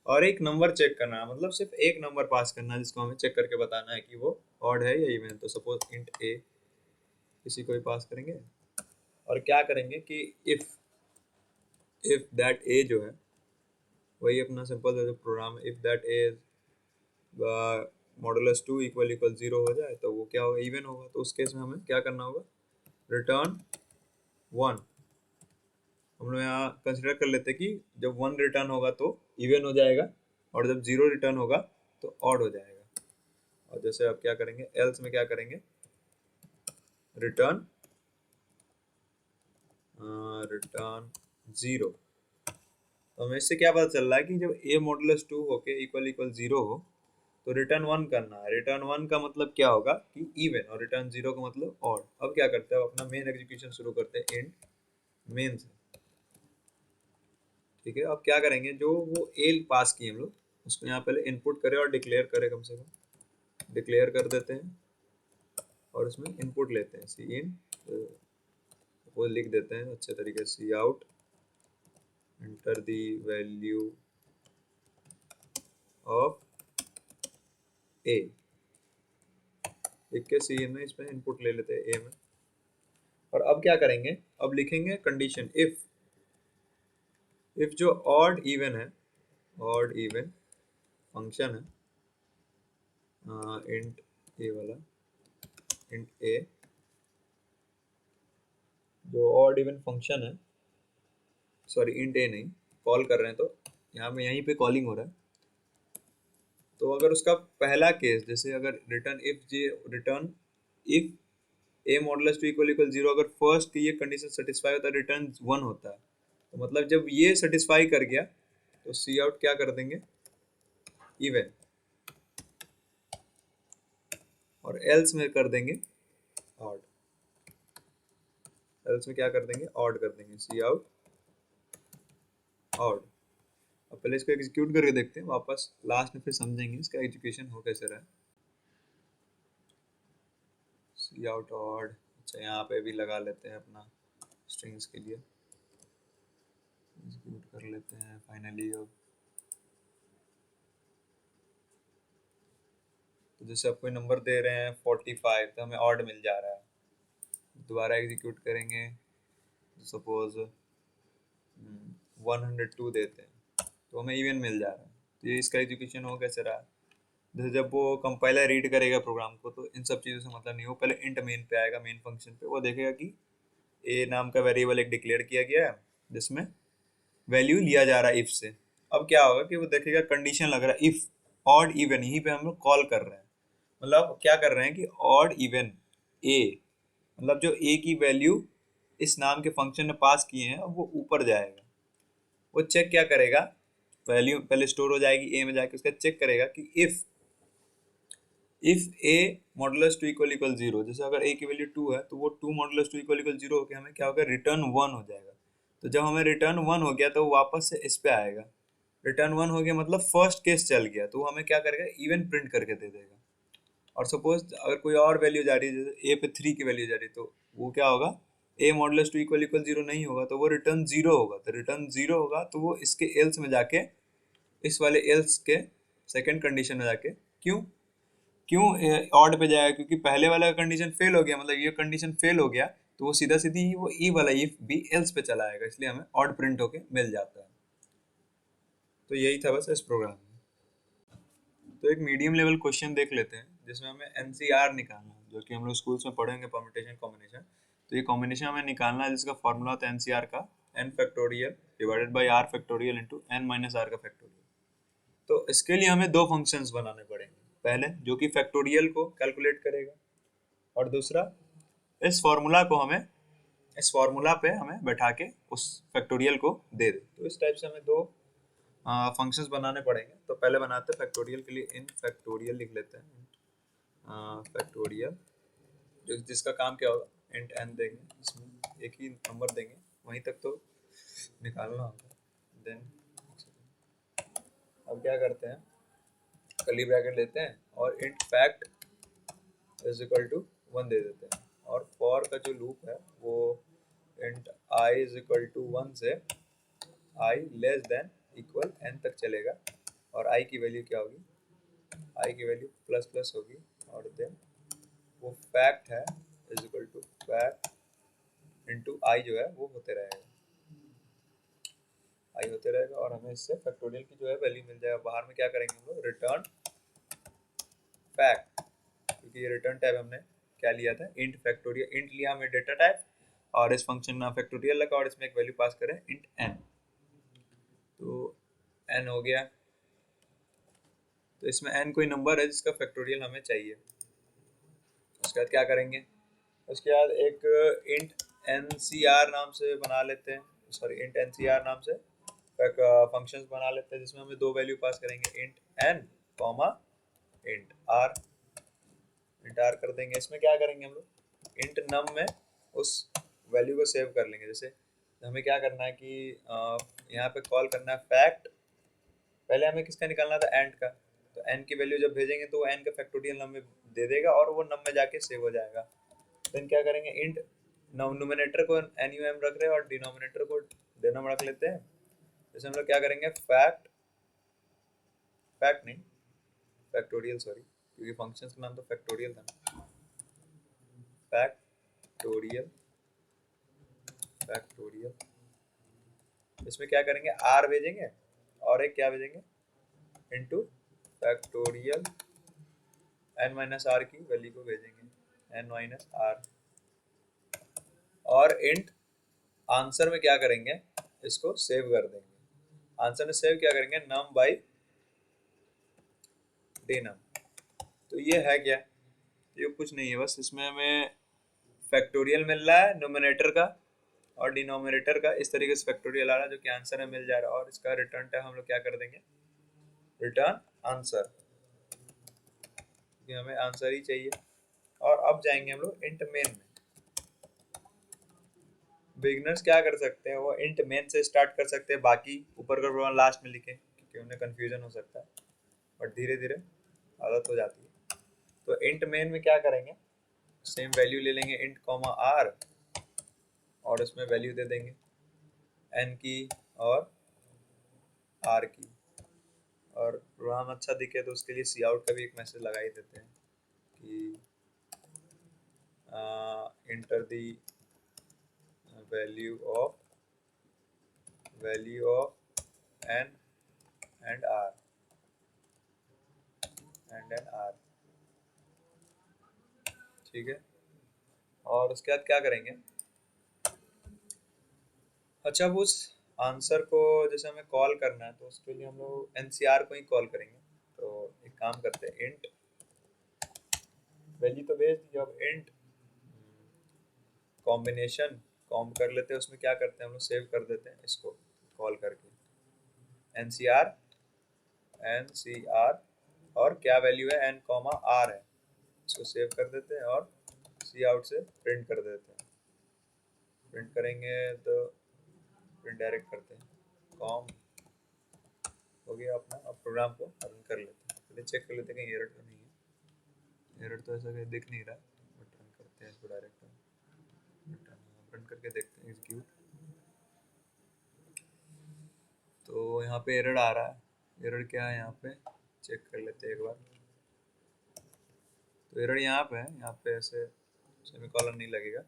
और एक नंबर चेक करना है, मतलब सिर्फ एक नंबर पास करना है जिसको हमें चेक करके बताना है कि वो ऑड है या इवन। तो सपोज इंट ए किसी को भी पास करेंगे, और क्या करेंगे कि इफ दैट ए जो है वही अपना सिंपल जो प्रोग्राम है, if that A modulus 2 equal 0 हो जाए तो वो क्या होगा, इवन होगा। तो उस केस में हमें क्या करना होगा, रिटर्न 1। हम लोग यहाँ कंसिडर कर लेते हैं कि जब 1 रिटर्न होगा तो इवन हो जाएगा, और जब 0 रिटर्न होगा तो ऑड हो जाएगा। और जैसे अब क्या करेंगे, एल्स में क्या करेंगे, रिटर्न 0। तो हमें इससे क्या पता चल रहा है कि जब a मॉडुलस 2 होके इक्वल 0 हो तो रिटर्न 1 करना है। रिटर्न 1 का मतलब क्या होगा कि इवन, और रिटर्न 0 का मतलब ऑड। अब क्या करते हैं, अपना मेन एग्जीक्यूशन शुरू करते हैं इंट मेन से। ठीक है, अब क्या करेंगे, जो वो ए पास किए हम लोग उसको यहाँ पहले इनपुट करें और डिक्लेयर करें, कम से कम डिक्लेयर कर देते हैं, और उसमें इनपुट लेते हैं सी इन, वो लिख देते हैं अच्छे तरीके से, cout enter the value of a, लिख के सी इन में इसमें इनपुट ले लेते हैं ए में। और अब क्या करेंगे, अब लिखेंगे कंडीशन इफ जो ऑड इवन है, ऑड इवन फंक्शन है, इंट ए वाला, इंट ए जो ऑड इवन फंक्शन है, सॉरी इंट ए नहीं, कॉल कर रहे हैं तो यहाँ में यहीं पे कॉलिंग हो रहा है। तो अगर उसका पहला केस, जैसे अगर return if A modulus 2 equal 0, अगर फर्स्ट की ये कंडीशन सेटिस्फाई होता है रिटर्न 1 होता है। तो मतलब जब ये सेटिस्फाई कर गया तो सी आउट क्या कर देंगे, इवन, और एल्स में कर देंगे ऑड। एल्स में क्या कर देंगे, ऑड कर देंगे, सी आउट ऑड। अब पहले इसको एग्जीक्यूट करके देखते हैं वापस, लास्ट में फिर समझेंगे इसका एग्जीक्यूशन हो कैसे रहा है। सी आउट ऑड, अच्छा यहाँ पे भी लगा लेते हैं अपना स्ट्रिंग्स के लिए, एग्जीक्यूट कर लेते हैं फाइनली। अब तो जैसे आप कोई नंबर दे रहे हैं 45 तो हमें ऑड मिल जा रहा है, दोबारा एग्जीक्यूट करेंगे सपोज 102 देते हैं तो हमें इवन मिल जा रहा है। तो ये इसका एग्जीक्यूशन हो कैसे रहा है, जैसे जब वो कंपाइलर रीड करेगा प्रोग्राम को तो इन सब चीज़ों से मतलब नहीं हो, पहले इंट मेन पे आएगा, मेन फंक्शन पे, वो देखेगा कि ए नाम का वेरिएबल एक डिक्लेयर किया गया है जिसमें वैल्यू लिया जा रहा है इफ से। अब क्या होगा कि वो देखेगा कंडीशन लग रहा है इफ ऑड इवन, यहीं पे हम लोग कॉल कर रहे हैं, मतलब क्या कर रहे हैं कि ऑड इवन ए, मतलब जो ए की वैल्यू इस नाम के फंक्शन में पास किए हैं वो ऊपर जाएगा। वो चेक क्या करेगा, वैल्यू पहले स्टोर हो जाएगी ए में जाके, उसका चेक करेगा कि इफ ए मॉडुलस 2 इक्वल 0, जैसे अगर ए की वैल्यू 2 है तो वो 2 मॉडुलस 2 इक्वल 0 होकर हमें क्या होगा, रिटर्न 1 हो जाएगा। तो जब हमें रिटर्न 1 हो गया तो वो वापस से इस पे आएगा, रिटर्न 1 हो गया मतलब फर्स्ट केस चल गया, तो वो हमें क्या करेगा, इवन प्रिंट करके दे देगा। और सपोज अगर कोई और वैल्यू जा रही है, जैसे ए पे 3 की वैल्यू जा रही है, तो वो क्या होगा, ए मॉडुलस 2 इक्वल 0 नहीं होगा तो वो रिटर्न 0 होगा। तो रिटर्न 0 होगा तो वो इसके एल्स में जाके, इस वाले एल्स के सेकंड कंडीशन में जाके, क्यों क्यों ऑड पे जाएगा, क्योंकि पहले वाला कंडीशन फेल हो गया, मतलब ये कंडीशन फेल हो गया तो वो सीधा सीधी वो ई वाला इफ भी एल्स पे चला आएगा, इसलिए हमें ऑड प्रिंट होके मिल जाता है। तो यही था बस इस प्रोग्राम में। तो एक मीडियम लेवल क्वेश्चन देख लेते हैं जिसमें हमें एनसीआर निकालना है, जो कि हम लोग स्कूल्स में पढ़ेंगे, परम्यूटेशन कॉम्बिनेशन। तो ये कॉम्बिनेशन हमें निकालना है जिसका फॉर्मूला होता है एनसीआर का n factorial divided by r factorial into n minus r का फैक्टोरियल। तो इसके लिए हमें दो फंक्शंस बनाने पड़ेंगे, पहले जो कि फैक्टोरियल को कैलकुलेट करेगा, और दूसरा इस फॉर्मूला को हमें इस फॉर्मूला पे हमें बैठा के उस फैक्टोरियल को दे दे। तो इस टाइप से हमें दो फंक्शंस बनाने पड़ेंगे। तो पहले बनाते हैं फैक्टोरियल के लिए, इन फैक्टोरियल लिख लेते हैं, फैक्टोरियल जिसका काम क्या होगा, इंट एन देंगे, इसमें एक ही नंबर देंगे, वहीं तक तो निकालना होगा। देन अब क्या करते हैं, कर्ली ब्रैकेट लेते हैं और int fact is equal to 1 दे देते हैं। और फॉर का जो लूप है वो int i is equal to 1 से i less than equal n तक चलेगा। और आई की वैल्यू क्या होगी, आई की वैल्यू प्लस प्लस होगी। और देन वो फैक्ट है is equal to fact into i जो है वो होते रहेगा, आई होते रहेगा। और हमें इससे फैक्टोरियल की जो है वैल्यू मिल जाएगा। बाहर में क्या करेंगे हम लोग, रिटर्न फैक्ट, क्योंकि ये रिटर्न टाइप हमने क्या लिया था, इंट फैक्टोरियल। इंट लिया हमने डेटा टाइप और इस फंक्शन में फैक्टोरियल लगा और इसमें एक वैल्यू पास करें इंट एन। तो एन हो गया, तो इसमें एन कोई नंबर है जिसका फैक्टोरियल हमें चाहिए। उसके बाद क्या करेंगे, उसके बाद एक इंट एन सी आर नाम से बना लेते हैं, sorry int n c r नाम से फंक्शंस बना लेते हैं जिसमें हमें दो वैल्यू पास करेंगे, int n comma int r. Int r कर देंगे। इसमें क्या करेंगे हम लोग, इंट नम में उस वैल्यू को सेव कर लेंगे। जैसे हमें क्या करना है कि यहाँ पे कॉल करना है फैक्ट, पहले हमें किसका निकालना था, एंड का। तो एन की वैल्यू जब भेजेंगे तो वो एन का फैक्टोरियल नम में दे देगा और वो नम में जाके सेव हो जाएगा। देन क्या करेंगे, इंट नोमिनेटर को एन यू एम रख रहे हैं और डिनोमिनेटर को डेनोम रख लेते हैं। जैसे हम लोग क्या करेंगे, फैक्ट, फैक्ट नहीं फैक्टोरियल, सॉरी क्योंकि फंक्शंस का नाम तो फैक्टोरियल था ना, फैक्टोरियल, फैक्टोरियल। इसमें क्या करेंगे, आर भेजेंगे और एक क्या भेजेंगे, into factorial n minus r की वैल्यू को भेजेंगे, एन माइनस आर। और इंट आंसर में क्या करेंगे, इसको सेव कर देंगे। आंसर में सेव क्या करेंगे, नम बाई डेनम। तो ये है क्या, ये कुछ नहीं है, बस इसमें हमें फैक्टोरियल मिल रहा है नोमिनेटर का और डिनोमिनेटर का, इस तरीके से फैक्टोरियल आ रहा है जो कि आंसर में मिल जा रहा है। और इसका रिटर्न टाइप हम लोग क्या कर देंगे, रिटर्न आंसर, क्योंकि हमें आंसर ही चाहिए। और अब जाएंगे हम लोग इंट मेन में। बिगनर्स क्या कर सकते हैं, वो इंट मेन से स्टार्ट कर सकते हैं, बाकी ऊपर का प्रोग्राम लास्ट में लिखें क्योंकि उन्हें कंफ्यूजन हो सकता है, बट धीरे धीरे आदत हो जाती है। तो इंट मेन में क्या करेंगे, सेम वैल्यू ले लेंगे इंट कॉमा आर और उसमें वैल्यू दे देंगे एन की और आर की। और प्रोग्राम अच्छा दिखे तो उसके लिए सी आउट का भी एक मैसेज लगा ही देते हैं कि enter the value of n and r, and n r, ठीक है। और उसके बाद क्या करेंगे, अच्छा अब उस आंसर को जैसे हमें कॉल करना है तो उसके लिए हम लोग एनसीआर को ही कॉल करेंगे। तो एक काम करते हैं, इंट वैल्यू तो भेज दी, अब इंट कॉम्बिनेशन कॉम्ब कर लेते हैं। उसमें क्या करते हैं हम लोग, सेव कर देते हैं इसको कॉल करके, एनसीआर और क्या वैल्यू है, एन कॉमा आर है, इसको सेव कर देते हैं और सी आउट से प्रिंट कर देते हैं। प्रिंट करेंगे तो प्रिंट डायरेक्ट करते हैं, कॉम हो गया अपना। अब प्रोग्राम को रन कर लेते हैं, पहले चेक कर लेते हैं कहीं एरर तो नहीं है। एरर तो ऐसा कहीं दिख नहीं रहा, बट रन करते हैं इसको डायरेक्ट, रन करके देखते हैं एग्जीक्यूट। तो यहाँ पे एरर आ रहा है, एरर क्या है यहाँ पे चेक कर लेते हैं एक बार। तो एरर यहाँ पे है, यहाँ पे ऐसे सेमीकोलन नहीं लगेगा।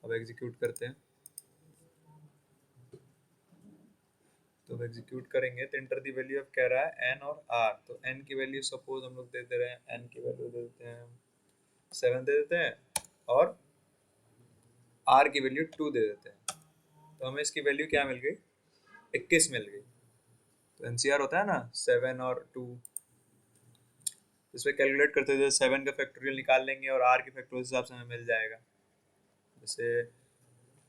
अब एग्जीक्यूट करते हैं, तो अब एग्जीक्यूट करेंगे तो इंटर दी वैल्यू अब कह रहा है एन और आर। तो एन की वैल्यू सपोज हम लोग दे दे रहे हैं, एन की वैल्यू दे देते हैं 7 दे देते हैं और आर की वैल्यू 2 दे देते हैं। तो हमें इसकी वैल्यू क्या मिल गई, 21 मिल गई। तो एनसीआर होता है ना 7 और 2, इसमें कैलकुलेट करते थे 7 का फैक्टोरियल निकाल लेंगे और आर के फैक्टोरियल हिसाब से हमें मिल जाएगा। जैसे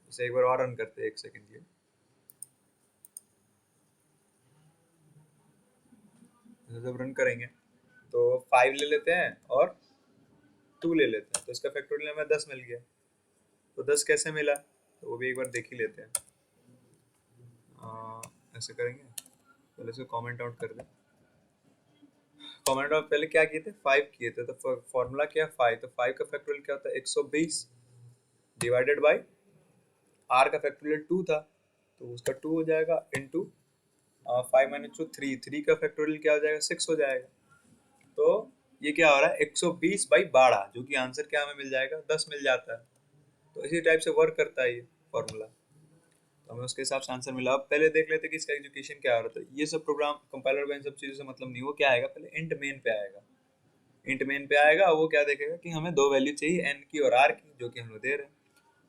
इसे एक बार और रन करते हैं 1 सेकंड के लिए। जब रन करेंगे तो 5 ले लेते हैं और 2 ले लेते हैं, तो इसका फैक्टोरियल हमें 10 मिल गया। तो 10 कैसे मिला तो वो भी एक बार देख ही लेते हैं। ऐसे करेंगे, पहले इसको कमेंट आउट कर दें। कमेंट आउट पहले क्या किए थे, 5 किए थे, तो फॉर्मूला क्या है 5, तो 5 का फैक्टोरियल क्या होता है 120 डिवाइडेड बाई r का फैक्टोरियल 2 था, तो उसका 2 हो जाएगा इंटू 5 माइनस 2 3, 3 का फैक्टोरियल क्या हो जाएगा 6 हो जाएगा। तो ये क्या हो रहा है 120 बाई 12, जो कि आंसर क्या हमें मिल जाएगा 10 मिल जाता है। तो इसी टाइप से वर्क करता है ये फॉर्मूला, तो हमें उसके हिसाब से आंसर मिला। अब पहले देख लेते हैं कि इसका एग्जीक्यूशन क्या हो रहा था। ये सब प्रोग्राम कंपाइलर को इन सब चीज़ों से मतलब नहीं, वो क्या आएगा पहले इंट मेन पे आएगा। इंट मेन पे आएगा, वो क्या देखेगा कि हमें 2 वैल्यू चाहिए n की और r की, जो कि हम लोग दे रहे हैं।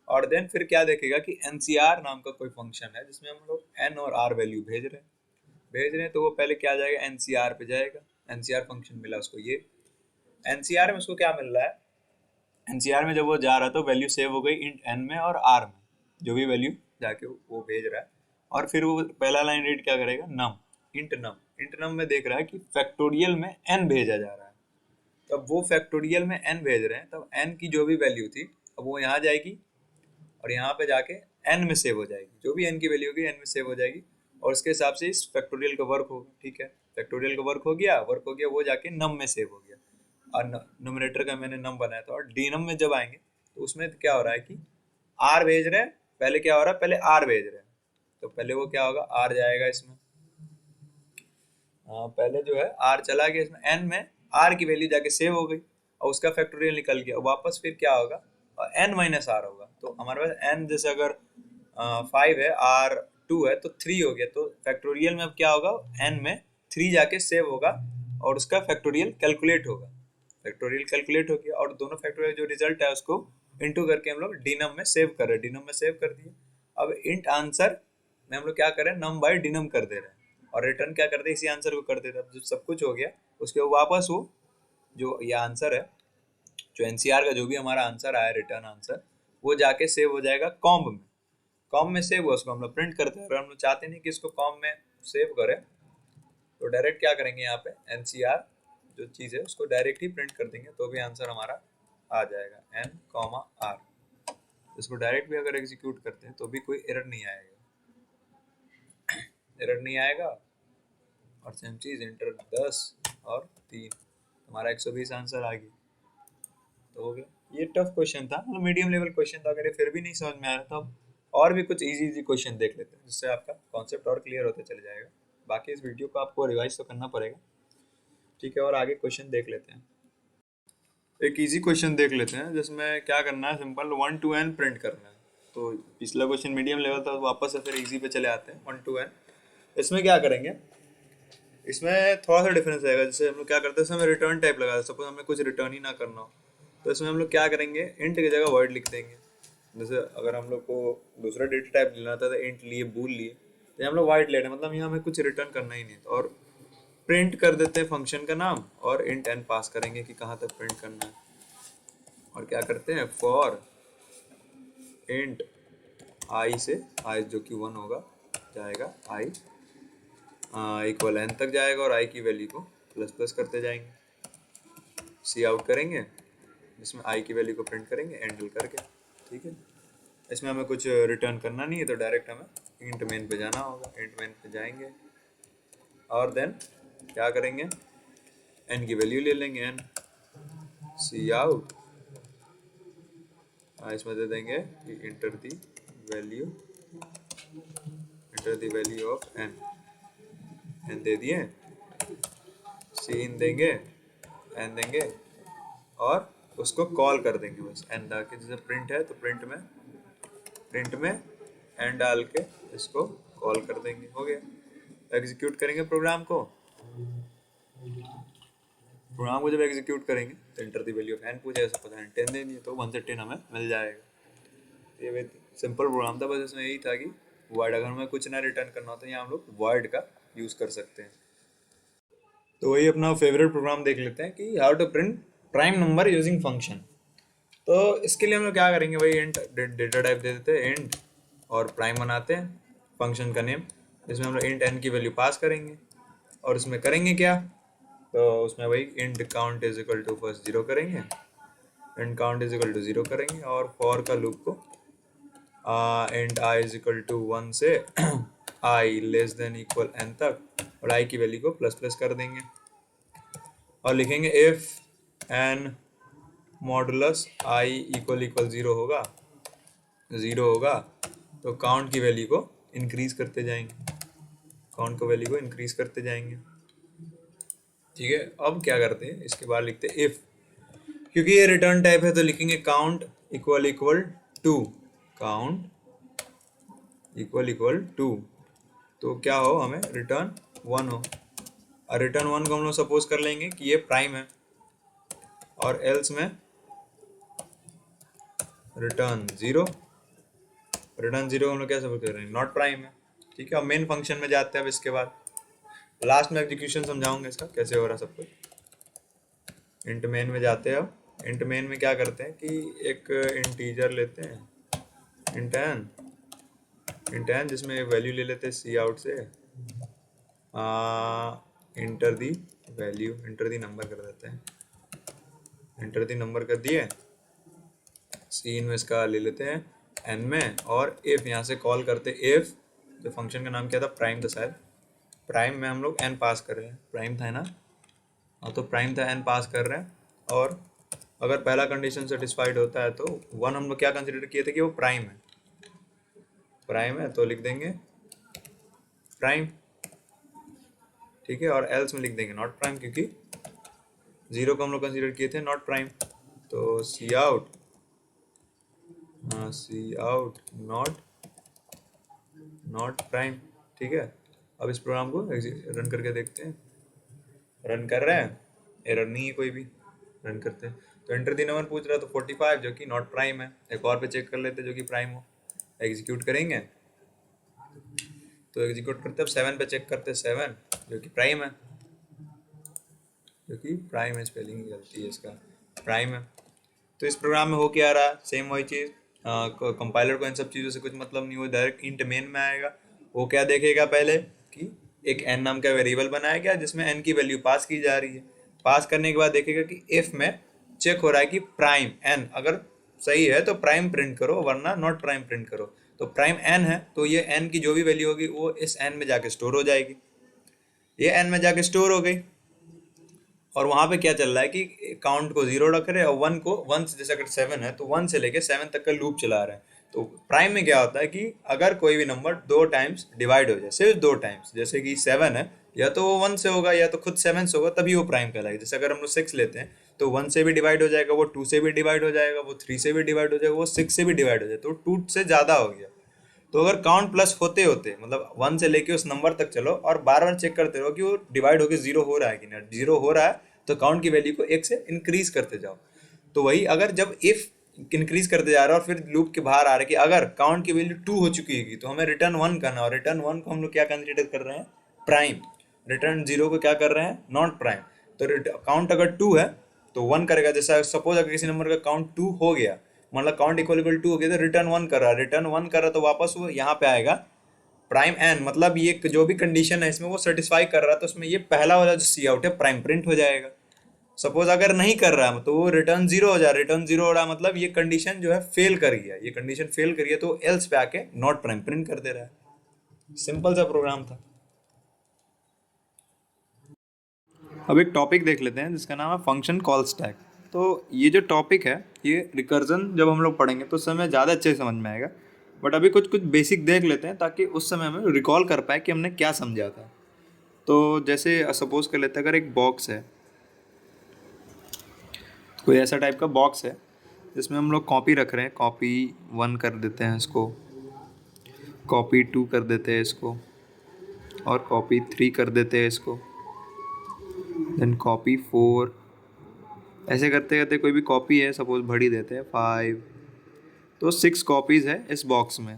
और देन फिर क्या देखेगा कि ncr नाम का कोई फंक्शन है जिसमें हम लोग n और r वैल्यू भेज रहे हैं, तो वो पहले क्या जाएगा ncr पे जाएगा। ncr फंक्शन मिला उसको, ये ncr में उसको क्या मिल रहा है, ncr में जब वो जा रहा है तो वैल्यू सेव हो गई इंट n में और r में, जो भी वैल्यू जाके वो भेज रहा है। और फिर वो पहला लाइन रीड क्या करेगा, नम इंट नम में देख रहा है कि फैक्टोरियल में n भेजा जा रहा है। तब वो फैक्टोरियल में n भेज रहे हैं, तब n की जो भी वैल्यू थी अब वो यहाँ जाएगी और यहाँ पे जाके n में सेव हो जाएगी। जो भी n की वैल्यू होगी n में सेव हो जाएगी, और उसके हिसाब से इस फैक्टोरियल का वर्क होगा। ठीक है, फैक्टोरियल का वर्क हो गया, वो जाके नम में सेव हो गया, और नोमिनेटर का मैंने नम बनाया था। और डी नम में जब आएंगे तो उसमें क्या हो रहा है कि r भेज रहे हैं, पहले क्या हो रहा है पहले r भेज रहे हैं, तो पहले वो क्या होगा r जाएगा इसमें। पहले जो है r चला गया इसमें, n में r की वैल्यू जाके सेव हो गई और उसका फैक्टोरियल निकल गया, वापस फिर क्या होगा n माइनस r होगा। तो हमारे पास n जैसे अगर 5 है, r 2 है, तो 3 हो गया। तो फैक्टोरियल में अब क्या होगा n में 3 जाके सेव होगा और उसका फैक्टोरियल कैलकुलेट होगा। फैक्टोरियल कैलकुलेट हो गया और दोनों फैक्टोरियल जो रिजल्ट है उसको इंटू करके हम लोग डीनम में सेव कर रहे हैं, डीनम में सेव कर दिए। अब इंट आंसर में हम लोग क्या कर रहे हैं, नम बाय डीनम कर दे रहे हैं और रिटर्न क्या करते हैं, इसी आंसर को कर देते हैं। जब सब कुछ हो गया उसके वापस वो जो ये आंसर है, जो एनसीआर का जो भी हमारा आंसर आया रिटर्न आंसर, वो जाके सेव हो जाएगा कॉम्ब में। कॉम में सेव हुआ उसको हम लोग प्रिंट करते हैं। अगर हम लोग चाहते नहीं कि इसको कॉम में सेव करें तो डायरेक्ट क्या करेंगे, यहाँ पे एनसीआर जो चीज़ है उसको डायरेक्ट ही प्रिंट कर देंगे, तो भी आंसर हमारा आ जाएगा n, r। इसको डायरेक्ट भी अगर एग्जीक्यूट करते हैं तो भी कोई एरर नहीं आएगा, एरर नहीं आएगा। और सेम चीज़ इंटर 10 और 3, हमारा 120 आंसर आ गया। तो हो गया। ये टफ क्वेश्चन था, मतलब मीडियम लेवल क्वेश्चन था। अगर ये फिर भी नहीं समझ में आ रहा तो और भी कुछ इजी क्वेश्चन देख लेते हैं, जिससे आपका कॉन्सेप्ट और क्लियर होते चले जाएगा। बाकी इस वीडियो को आपको रिवाइज तो करना पड़ेगा, ठीक है। और आगे क्वेश्चन देख लेते हैं। एक इजी क्वेश्चन देख लेते हैं जिसमें क्या करना है, सिंपल 1 to n प्रिंट करना है। तो पिछला क्वेश्चन मीडियम लेवल था, वापस से फिर इजी पे चले आते हैं 1 to n। इसमें क्या करेंगे, इसमें थोड़ा सा डिफरेंस रहेगा। जैसे हम लोग क्या करते हैं, इसमें रिटर्न टाइप लगा, सपोज हमें कुछ रिटर्न ही ना करना हो तो इसमें हम लोग क्या करेंगे, इंट की जगह वर्ड लिख देंगे। जैसे अगर हम लोग को दूसरा डेटा टाइप लेना था तो इंट लिए, बूल लिए, तो हम लोग वाइड ले रहे हैं, मतलब यहाँ हमें कुछ रिटर्न करना ही नहीं। तो और प्रिंट कर देते हैं फंक्शन का नाम और इंट n पास करेंगे कि कहाँ तक प्रिंट करना है। और क्या करते हैं, फॉर इंट i से i जो कि 1 होगा जाएगा, i इक्वल n तक जाएगा और i की वैल्यू को प्लस प्लस करते जाएंगे। सी आउट करेंगे, जिसमें i की वैल्यू को प्रिंट करेंगे एंडल करके, ठीक है। इसमें हमें कुछ रिटर्न करना नहीं है, तो डायरेक्ट हमें इंट मेन पे जाना होगा। इंट मेन पे जाएंगे और देन क्या करेंगे, n की वैल्यू ले लेंगे, n सी आउट, इसमें दे देंगे कि inter the value of n दे दिए, सी इन देंगे, n देंगे और उसको कॉल कर देंगे बस n डाल के। जैसे प्रिंट है तो प्रिंट में n डाल के इसको कॉल कर देंगे, हो गया। एग्जीक्यूट करेंगे प्रोग्राम को जब एग्जीक्यूट करेंगे तो inter the value of n पूछा, ऐसा पता नहीं 10 देनी है तो 1 से 10 हमें मिल जाएगा। ये सिंपल प्रोग्राम था, बस इसमें यही था कि वर्ड अगर हमें कुछ ना रिटर्न करना होता है यहाँ हम लोग वर्ड का यूज़ कर सकते हैं। तो वही अपना फेवरेट प्रोग्राम देख लेते हैं कि how to print prime number using function. तो इसके लिए हम लोग क्या करेंगे, वही इंट डेटा टाइप दे देते हैं, इंट और प्राइम बनाते हैं फंक्शन का नेम, जिसमें हम लोग इंट n की वैल्यू पास करेंगे और उसमें करेंगे क्या, तो उसमें वही int count is equal to first 0 करेंगे, int count is equal to 0 करेंगे और फॉर का लूप को int i is equal to 1 से i less than equal n तक और i की वैल्यू को प्लस प्लस कर देंगे और लिखेंगे if n modulus i equal equal 0 होगा, 0 होगा तो काउंट की वैल्यू को इंक्रीज करते जाएंगे, काउंट को वैल्यू को इंक्रीज करते जाएंगे। ठीक है, अब क्या करते हैं, इसके बाद लिखते हैं इफ, क्योंकि ये रिटर्न टाइप है तो लिखेंगे count equal equal two, count equal equal two, तो क्या हो, हमें रिटर्न 1 हो और रिटर्न 1 को हम लोग सपोज कर लेंगे कि ये प्राइम है और एल्स में रिटर्न 0, रिटर्न 0 हम लोग क्या सपोज कर रहे हैं, नॉट प्राइम है। ठीक है, अब मेन फंक्शन में जाते हैं। अब इसके बाद लास्ट में एग्जीक्यूशन समझाऊंगा इसका कैसे हो रहा सब कुछ। इंट मेन में जाते हैं। अब इंट मेन में क्या करते हैं कि एक इंटीजर लेते हैं इंट एन जिसमें वैल्यू ले लेते हैं सी आउट से, inter the value, inter the number कर देते हैं, इंटर दी नंबर कर दिए, सी इन में इसका ले लेते हैं एन में और इफ यहाँ से कॉल करते इफ, जो फंक्शन का नाम क्या था, प्राइम था शायद, प्राइम में हम लोग एन पास कर रहे हैं, प्राइम था ना, हाँ तो प्राइम था, एन पास कर रहे हैं और अगर पहला कंडीशन सेटिस्फाइड होता है तो 1 हम लोग क्या कंसिडर किए थे कि वो प्राइम है, प्राइम है तो लिख देंगे प्राइम। ठीक है, और एल्स में लिख देंगे नॉट प्राइम, क्योंकि 0 को हम लोग कंसिडर किए थे नॉट प्राइम, तो सी आउट नॉट प्राइम। ठीक है, अब इस प्रोग्राम को रन करके देखते हैं, रन कर रहे हैं, एरर नहीं है कोई भी, रन करते हैं तो एंटर दी नंबर पूछ रहा है तो 45 जो कि नॉट प्राइम है। एक और पे चेक कर लेते हैं जो कि प्राइम हो, एग्जीक्यूट करेंगे तो एग्जीक्यूट करते हैं, 7 पे चेक करते हैं, 7 जो कि प्राइम है, जो कि प्राइम है, स्पेलिंग की गलती है इसका, प्राइम है। तो इस प्रोग्राम में हो क्या रहा, सेम वही चीज़, कंपाइलर को इन सब चीज़ों से कुछ मतलब नहीं, वो डायरेक्ट इंट मेन में आएगा। वो क्या देखेगा पहले कि एक n नाम का वेरिएबल बनाया गया जिसमें n की वैल्यू पास की जा रही है, पास करने के बाद देखेगा कि इफ में चेक हो रहा है कि प्राइम n अगर सही है तो प्राइम प्रिंट करो, वरना नॉट प्राइम प्रिंट करो। तो प्राइम n है तो ये n की जो भी वैल्यू होगी वो इस n में जाके स्टोर हो जाएगी, ये n में जाके स्टोर हो गई और वहाँ पे क्या चल रहा है कि काउंट को 0 रख रहे हैं और 1 को, 1 से जैसे अगर 7 है तो 1 से लेके 7 तक का लूप चला रहे हैं। तो प्राइम में क्या होता है कि अगर कोई भी नंबर 2 टाइम्स डिवाइड हो जाए, सिर्फ 2 टाइम्स, जैसे कि 7 है, या तो वो 1 से होगा या तो खुद 7 से होगा, तभी वो प्राइम कहलाएगा। जैसे अगर हम लोग 6 लेते हैं तो 1 से भी डिवाइड हो जाएगा, वो 2 से भी डिवाइड हो जाएगा, वो 3 से भी डिवाइड हो जाएगा, वो 6 से भी डिवाइड हो जाएगा, तो 2 से ज़्यादा हो गया। तो अगर काउंट प्लस होते होते मतलब 1 से लेके उस नंबर तक चलो और बार बार चेक करते रहो कि वो डिवाइड होकर 0 हो रहा है कि नहीं, 0 हो रहा है तो काउंट की वैल्यू को 1 से इंक्रीज करते जाओ। तो वही अगर जब इफ इंक्रीज करते जा रहा है और फिर लूप के बाहर आ रहा है कि अगर काउंट की वैल्यू 2 हो चुकी है तो हमें रिटर्न 1 करना, और रिटर्न 1 को हम लोग क्या कंसिडर कर रहे हैं, प्राइम, रिटर्न 0 को क्या कर रहे हैं, नॉट प्राइम। तो काउंट अगर 2 है तो 1 करेगा, जैसा सपोज अगर किसी नंबर का काउंट 2 हो गया, मतलब काउंट इक्वल इक्वल 2 हो गया तो रिटर्न 1 कर रहा है, रिटर्न 1 कर रहा है तो वापस वो यहाँ पे आएगा प्राइम एन, मतलब ये जो भी कंडीशन है इसमें वो सेटिस्फाई कर रहा है तो उसमें ये पहला वाला जो सी आउट है प्राइम प्रिंट हो जाएगा। सपोज अगर नहीं कर रहा है तो वो रिटर्न 0 हो जाए, रिटर्न 0 हो रहा है मतलब ये कंडीशन जो है फेल कर गया, ये कंडीशन फेल करिए तो एल्स पे आके नॉट प्राइम प्रिंट कर दे रहा है। सिंपल सा प्रोग्राम था। अब एक टॉपिक देख लेते हैं जिसका नाम है फंक्शन कॉल स्टैक। तो ये जो टॉपिक है ये रिकर्जन जब हम लोग पढ़ेंगे तो उस समय ज़्यादा अच्छे समझ में आएगा, बट अभी कुछ कुछ बेसिक देख लेते हैं ताकि उस समय हमें रिकॉल कर पाए कि हमने क्या समझा था। तो जैसे सपोज कर लेते हैं अगर एक बॉक्स है, कोई ऐसा टाइप का बॉक्स है जिसमें हम लोग कॉपी रख रहे हैं, कॉपी 1 कर देते हैं इसको, कॉपी 2 कर देते हैं इसको, और कॉपी 3 कर देते हैं इसको, देन कॉपी 4, ऐसे करते करते कोई भी कॉपी है सपोज भरी देते हैं 5, तो 6 कॉपीज़ है इस बॉक्स में।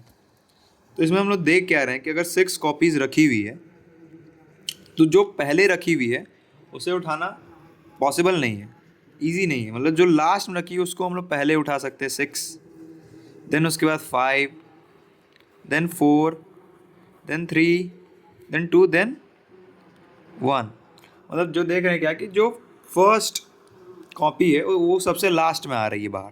तो इसमें हम लोग देख क्या रहे हैं कि अगर 6 कॉपीज़ रखी हुई है तो जो पहले रखी हुई है उसे उठाना पॉसिबल नहीं है, ईजी नहीं है, मतलब जो लास्ट में रखी है उसको हम लोग पहले उठा सकते हैं 6, देन उसके बाद 5, then 4, then 3, then 2, then 1। मतलब जो देख रहे हैं क्या कि जो फर्स्ट कॉपी है वो सबसे लास्ट में आ रही है बाहर।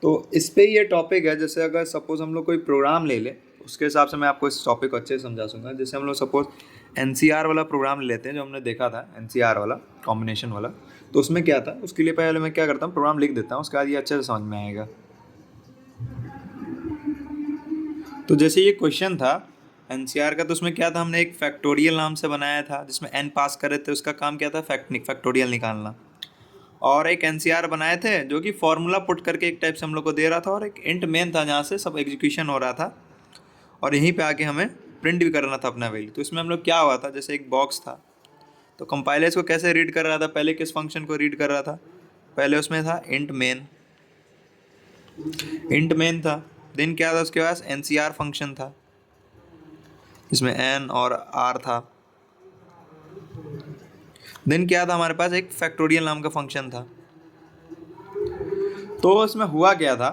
तो इस पे ये टॉपिक है। जैसे अगर सपोज हम लोग कोई प्रोग्राम ले लें, उसके हिसाब से मैं आपको इस टॉपिक को अच्छे से समझा दूंगा। जैसे हम लोग सपोज NCR वाला प्रोग्राम ले लेते हैं, जो हमने देखा था NCR वाला कॉम्बिनेशन वाला। तो उसमें क्या था, उसके लिए पहले मैं क्या करता हूँ, प्रोग्राम लिख देता हूँ, उसके बाद ये अच्छे से समझ में आएगा। तो जैसे ये क्वेश्चन था NCR का, तो उसमें क्या था, हमने एक फैक्टोरियल नाम से बनाया था जिसमें n पास कर रहे थे। उसका काम क्या था, फैक्टोरियल निकालना। और एक NCR बनाए थे जो कि फॉर्मूला पुट करके एक टाइप से हम लोग को दे रहा था, और एक इंट मेन था जहाँ से सब एग्जीक्यूशन हो रहा था, और यहीं पे आके हमें प्रिंट भी करना था अपना वैल्यू। तो इसमें हम लोग क्या हुआ था, जैसे एक बॉक्स था, तो कंपाइलर इसको कैसे रीड कर रहा था, पहले किस फंक्शन को रीड कर रहा था, पहले उसमें था इंट मेन था। देन क्या था, उसके पास NCR फंक्शन था इसमें n और r था। देन क्या था, हमारे पास एक फैक्टोरियल नाम का फंक्शन था। तो इसमें हुआ क्या था,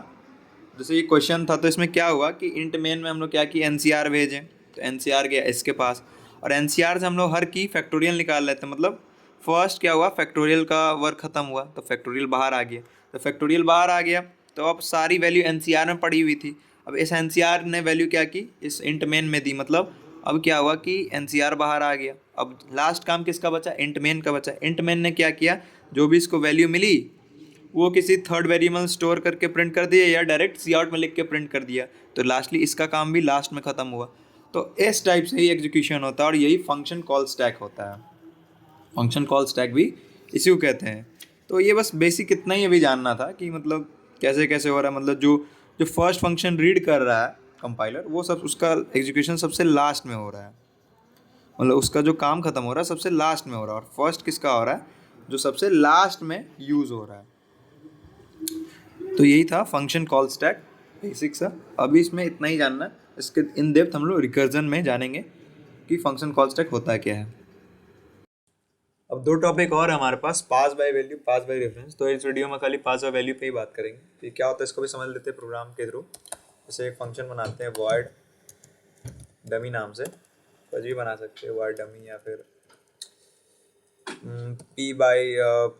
जैसे ये क्वेश्चन था, तो इसमें क्या हुआ कि इंट मेन में हम लोग क्या कि NCR भेजें, तो NCR गया इसके पास, और NCR से हम लोग हर की फैक्टोरियल निकाल लेते हैं। मतलब फर्स्ट क्या हुआ, फैक्टोरियल का वर्क खत्म हुआ तो फैक्टोरियल बाहर आ गया। तो फैक्टोरियल बाहर आ गया तो अब सारी वैल्यू NCR में पड़ी हुई थी। अब इस NCR ने वैल्यू क्या की, इस इंट मेन में दी। मतलब अब क्या हुआ कि NCR बाहर आ गया। अब लास्ट काम किसका बचा, इंट मेन का बचा। इंट मेन ने क्या किया, जो भी इसको वैल्यू मिली वो किसी थर्ड वेरिएबल स्टोर करके प्रिंट कर दिया, या डायरेक्ट सी आउट में लिख के प्रिंट कर दिया। तो लास्टली इसका काम भी लास्ट में ख़त्म हुआ। तो इस टाइप से ही एग्जीक्यूशन होता है, और यही फंक्शन कॉल स्टैक होता है। फंक्शन कॉल स्टैक भी इसी को कहते हैं। तो ये बस बेसिक इतना ही अभी जानना था कि मतलब कैसे कैसे हो रहा है। मतलब जो जो फर्स्ट फंक्शन रीड कर रहा है कंपाइलर, वो सब उसका एग्जीक्यूशन सबसे लास्ट में हो रहा है। मतलब उसका जो काम खत्म हो रहा है सबसे लास्ट में हो रहा है, और फर्स्ट किसका हो रहा है, जो सबसे लास्ट में यूज़ हो रहा है। तो यही था फंक्शन कॉल स्टैक बेसिक सा। अभी इसमें इतना ही जानना है, इसके इन डेप्थ हम लोग रिकर्जन में जानेंगे कि फंक्शन कॉल स्टैक होता क्या है। अब दो टॉपिक और है हमारे पास, pass by value, pass by reference. तो इस वीडियो में खाली पास बाय वैल्यू पे ही बात करेंगे। तो क्या होता है इसको भी समझ लेते हैं प्रोग्राम के थ्रू। जैसे एक फंक्शन बनाते हैं वॉइड डमी नाम से, कुछ भी बना सकते हैं, वॉइड डमी, या फिर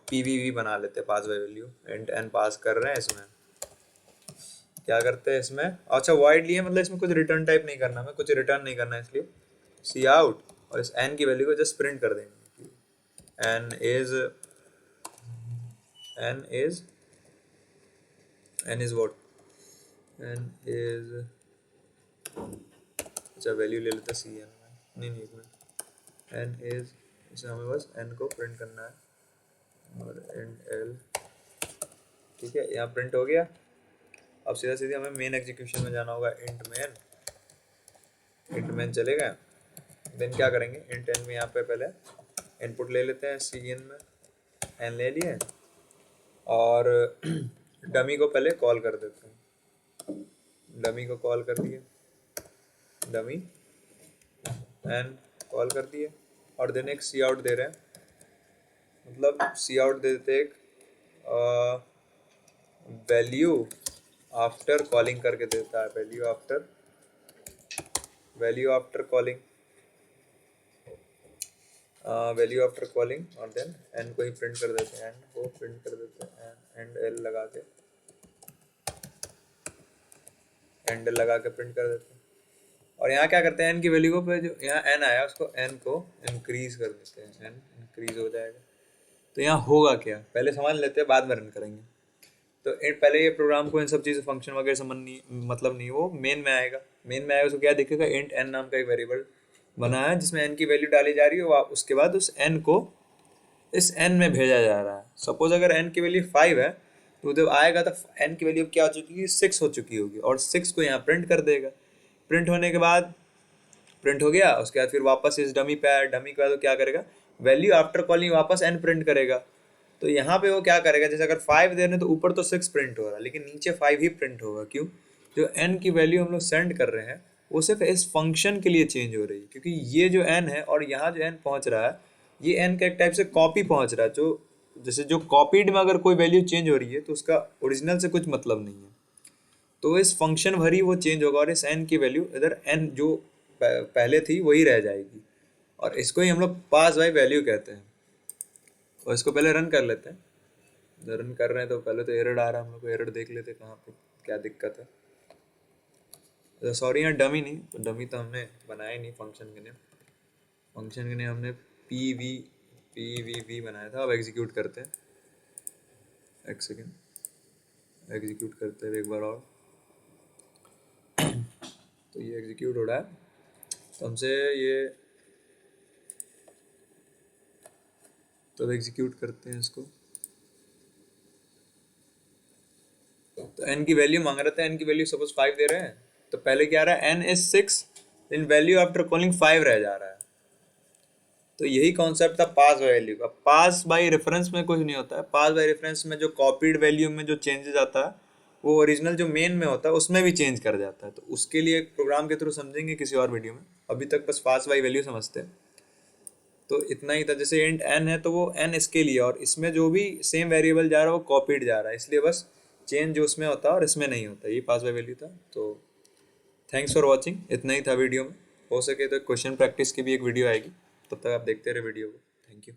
PVV बना लेते हैं, पास बाय वैल्यू। इंट n पास कर रहे हैं, इसमें क्या करते हैं, इसमें अच्छा वॉइड लिए, मतलब इसमें कुछ रिटर्न टाइप नहीं करना, हमें कुछ रिटर्न नहीं करना है, इसलिए सी आउट, और इस n की वैल्यू को जस्ट प्रिंट कर देंगे। n is what, n is, अच्छा वैल्यू ले लेते सी एन में, नहीं एक मिनट, n is, इसे हमें बस n को प्रिंट करना है, और int l, ठीक है, यहाँ प्रिंट हो गया। अब सीधा सीधा हमें मेन एग्जीक्यूशन में जाना होगा, इंट मेन चलेगा। देन क्या करेंगे, इंट n में यहाँ पे पहले इनपुट ले लेते हैं, सी एन में n ले लिए, और डमी को पहले कॉल कर देते हैं। डमी को कॉल कर दिए, डमी n कॉल कर दिए, और देन एक सी आउट दे रहे हैं। मतलब सी आउट दे देते एक वैल्यू आफ्टर कॉलिंग करके देता है, value after calling, value after calling, और देन n को ही प्रिंट कर देते हैं, n को प्रिंट कर देते हैं, एंड l लगा के प्रिंट कर देते हैं। और यहाँ क्या करते हैं, n की वैल्यू को पे, जो यहाँ n आया उसको n को इंक्रीज कर देते हैं, n इंक्रीज हो जाएगा। तो यहाँ होगा क्या, पहले समझ लेते हैं, बाद में रन करेंगे। तो पहले ये प्रोग्राम को इन सब चीज़ फंक्शन वगैरह समझ नहीं, मतलब नहीं, वो मेन में आएगा। उसको क्या दिखेगा, इंट n नाम का एक वेरिएबल बना है जिसमें n की वैल्यू डाली जा रही है, उसके बाद उस n को इस n में भेजा जा रहा है। सपोज अगर n की वैल्यू 5 है, तो जब आएगा तो n की वैल्यू क्या हो चुकी है, 6 हो चुकी होगी, और 6 को यहाँ प्रिंट कर देगा। प्रिंट होने के बाद प्रिंट हो गया, उसके बाद फिर वापस इस डमी पे आया, डमी के बाद वो क्या करेगा, वैल्यू आफ्टर कॉलिंग वापस n प्रिंट करेगा। तो यहाँ पे वो क्या करेगा, जैसे अगर 5 दे रहे हैं तो ऊपर तो 6 प्रिंट हो रहा है, लेकिन नीचे 5 ही प्रिंट होगा। क्यों, जो n की वैल्यू हम लोग सेंड कर रहे हैं वो सिर्फ इस फंक्शन के लिए चेंज हो रही है, क्योंकि ये जो n है और यहाँ जो n पहुँच रहा है, ये n का एक टाइप से कॉपी पहुँच रहा है। जो जैसे जो कॉपीड में अगर कोई वैल्यू चेंज हो रही है तो उसका ओरिजिनल से कुछ मतलब नहीं है। तो इस फंक्शन भर ही वो चेंज होगा और इस n की वैल्यू इधर n जो पहले थी वही रह जाएगी, और इसको ही हम लोग पास बाय वैल्यू कहते हैं। और इसको पहले रन कर लेते हैं। रन कर रहे हैं तो पहले तो एरर आ रहा है, हम लोग को एरर देख लेते हैं कहाँ पे क्या दिक्कत है। सॉरी यहाँ डमी नहीं, तो डमी तो हमने बनाया ही नहीं फंक्शन के लिए। फंक्शन के लिए हमने पी वी बनाया था। अब एग्जीक्यूट करते हैं, एक सेकेंड एग्जीक्यूट करते हैं एक बार और। तो ये एग्जीक्यूट हो रहा है, तो हमसे ये, तो एग्जीक्यूट करते हैं इसको। तो n की वैल्यू मांग रहे थे, n की वैल्यू सपोज 5 दे रहे हैं, तो पहले क्या आ रहा है n is 6, in value after calling 5 रह जा रहा है। तो यही कॉन्सेप्ट था पास बाय वैल्यू का। पास बाय रेफरेंस में कुछ नहीं होता है। पास बाय रेफरेंस में जो कॉपीड वैल्यू में जो चेंजेस आता है वो ओरिजिनल जो मेन में होता है उसमें भी चेंज कर जाता है। तो उसके लिए एक प्रोग्राम के थ्रू समझेंगे किसी और वीडियो में। अभी तक बस पास बाय वैल्यू समझते हैं, तो इतना ही था। जैसे इंट n है तो वो n इसके लिए, और इसमें जो भी सेम वेरिएबल जा रहा है वो कॉपीड जा रहा है, इसलिए बस चेंज जो उसमें होता है और इसमें नहीं होता। ये पास बाय वैल्यू था। तो थैंक्स फॉर वॉचिंग, इतना ही था वीडियो में। हो सके तो क्वेश्चन प्रैक्टिस की भी एक वीडियो आएगी, तब तक आप देखते रहे वीडियो को। Thank you.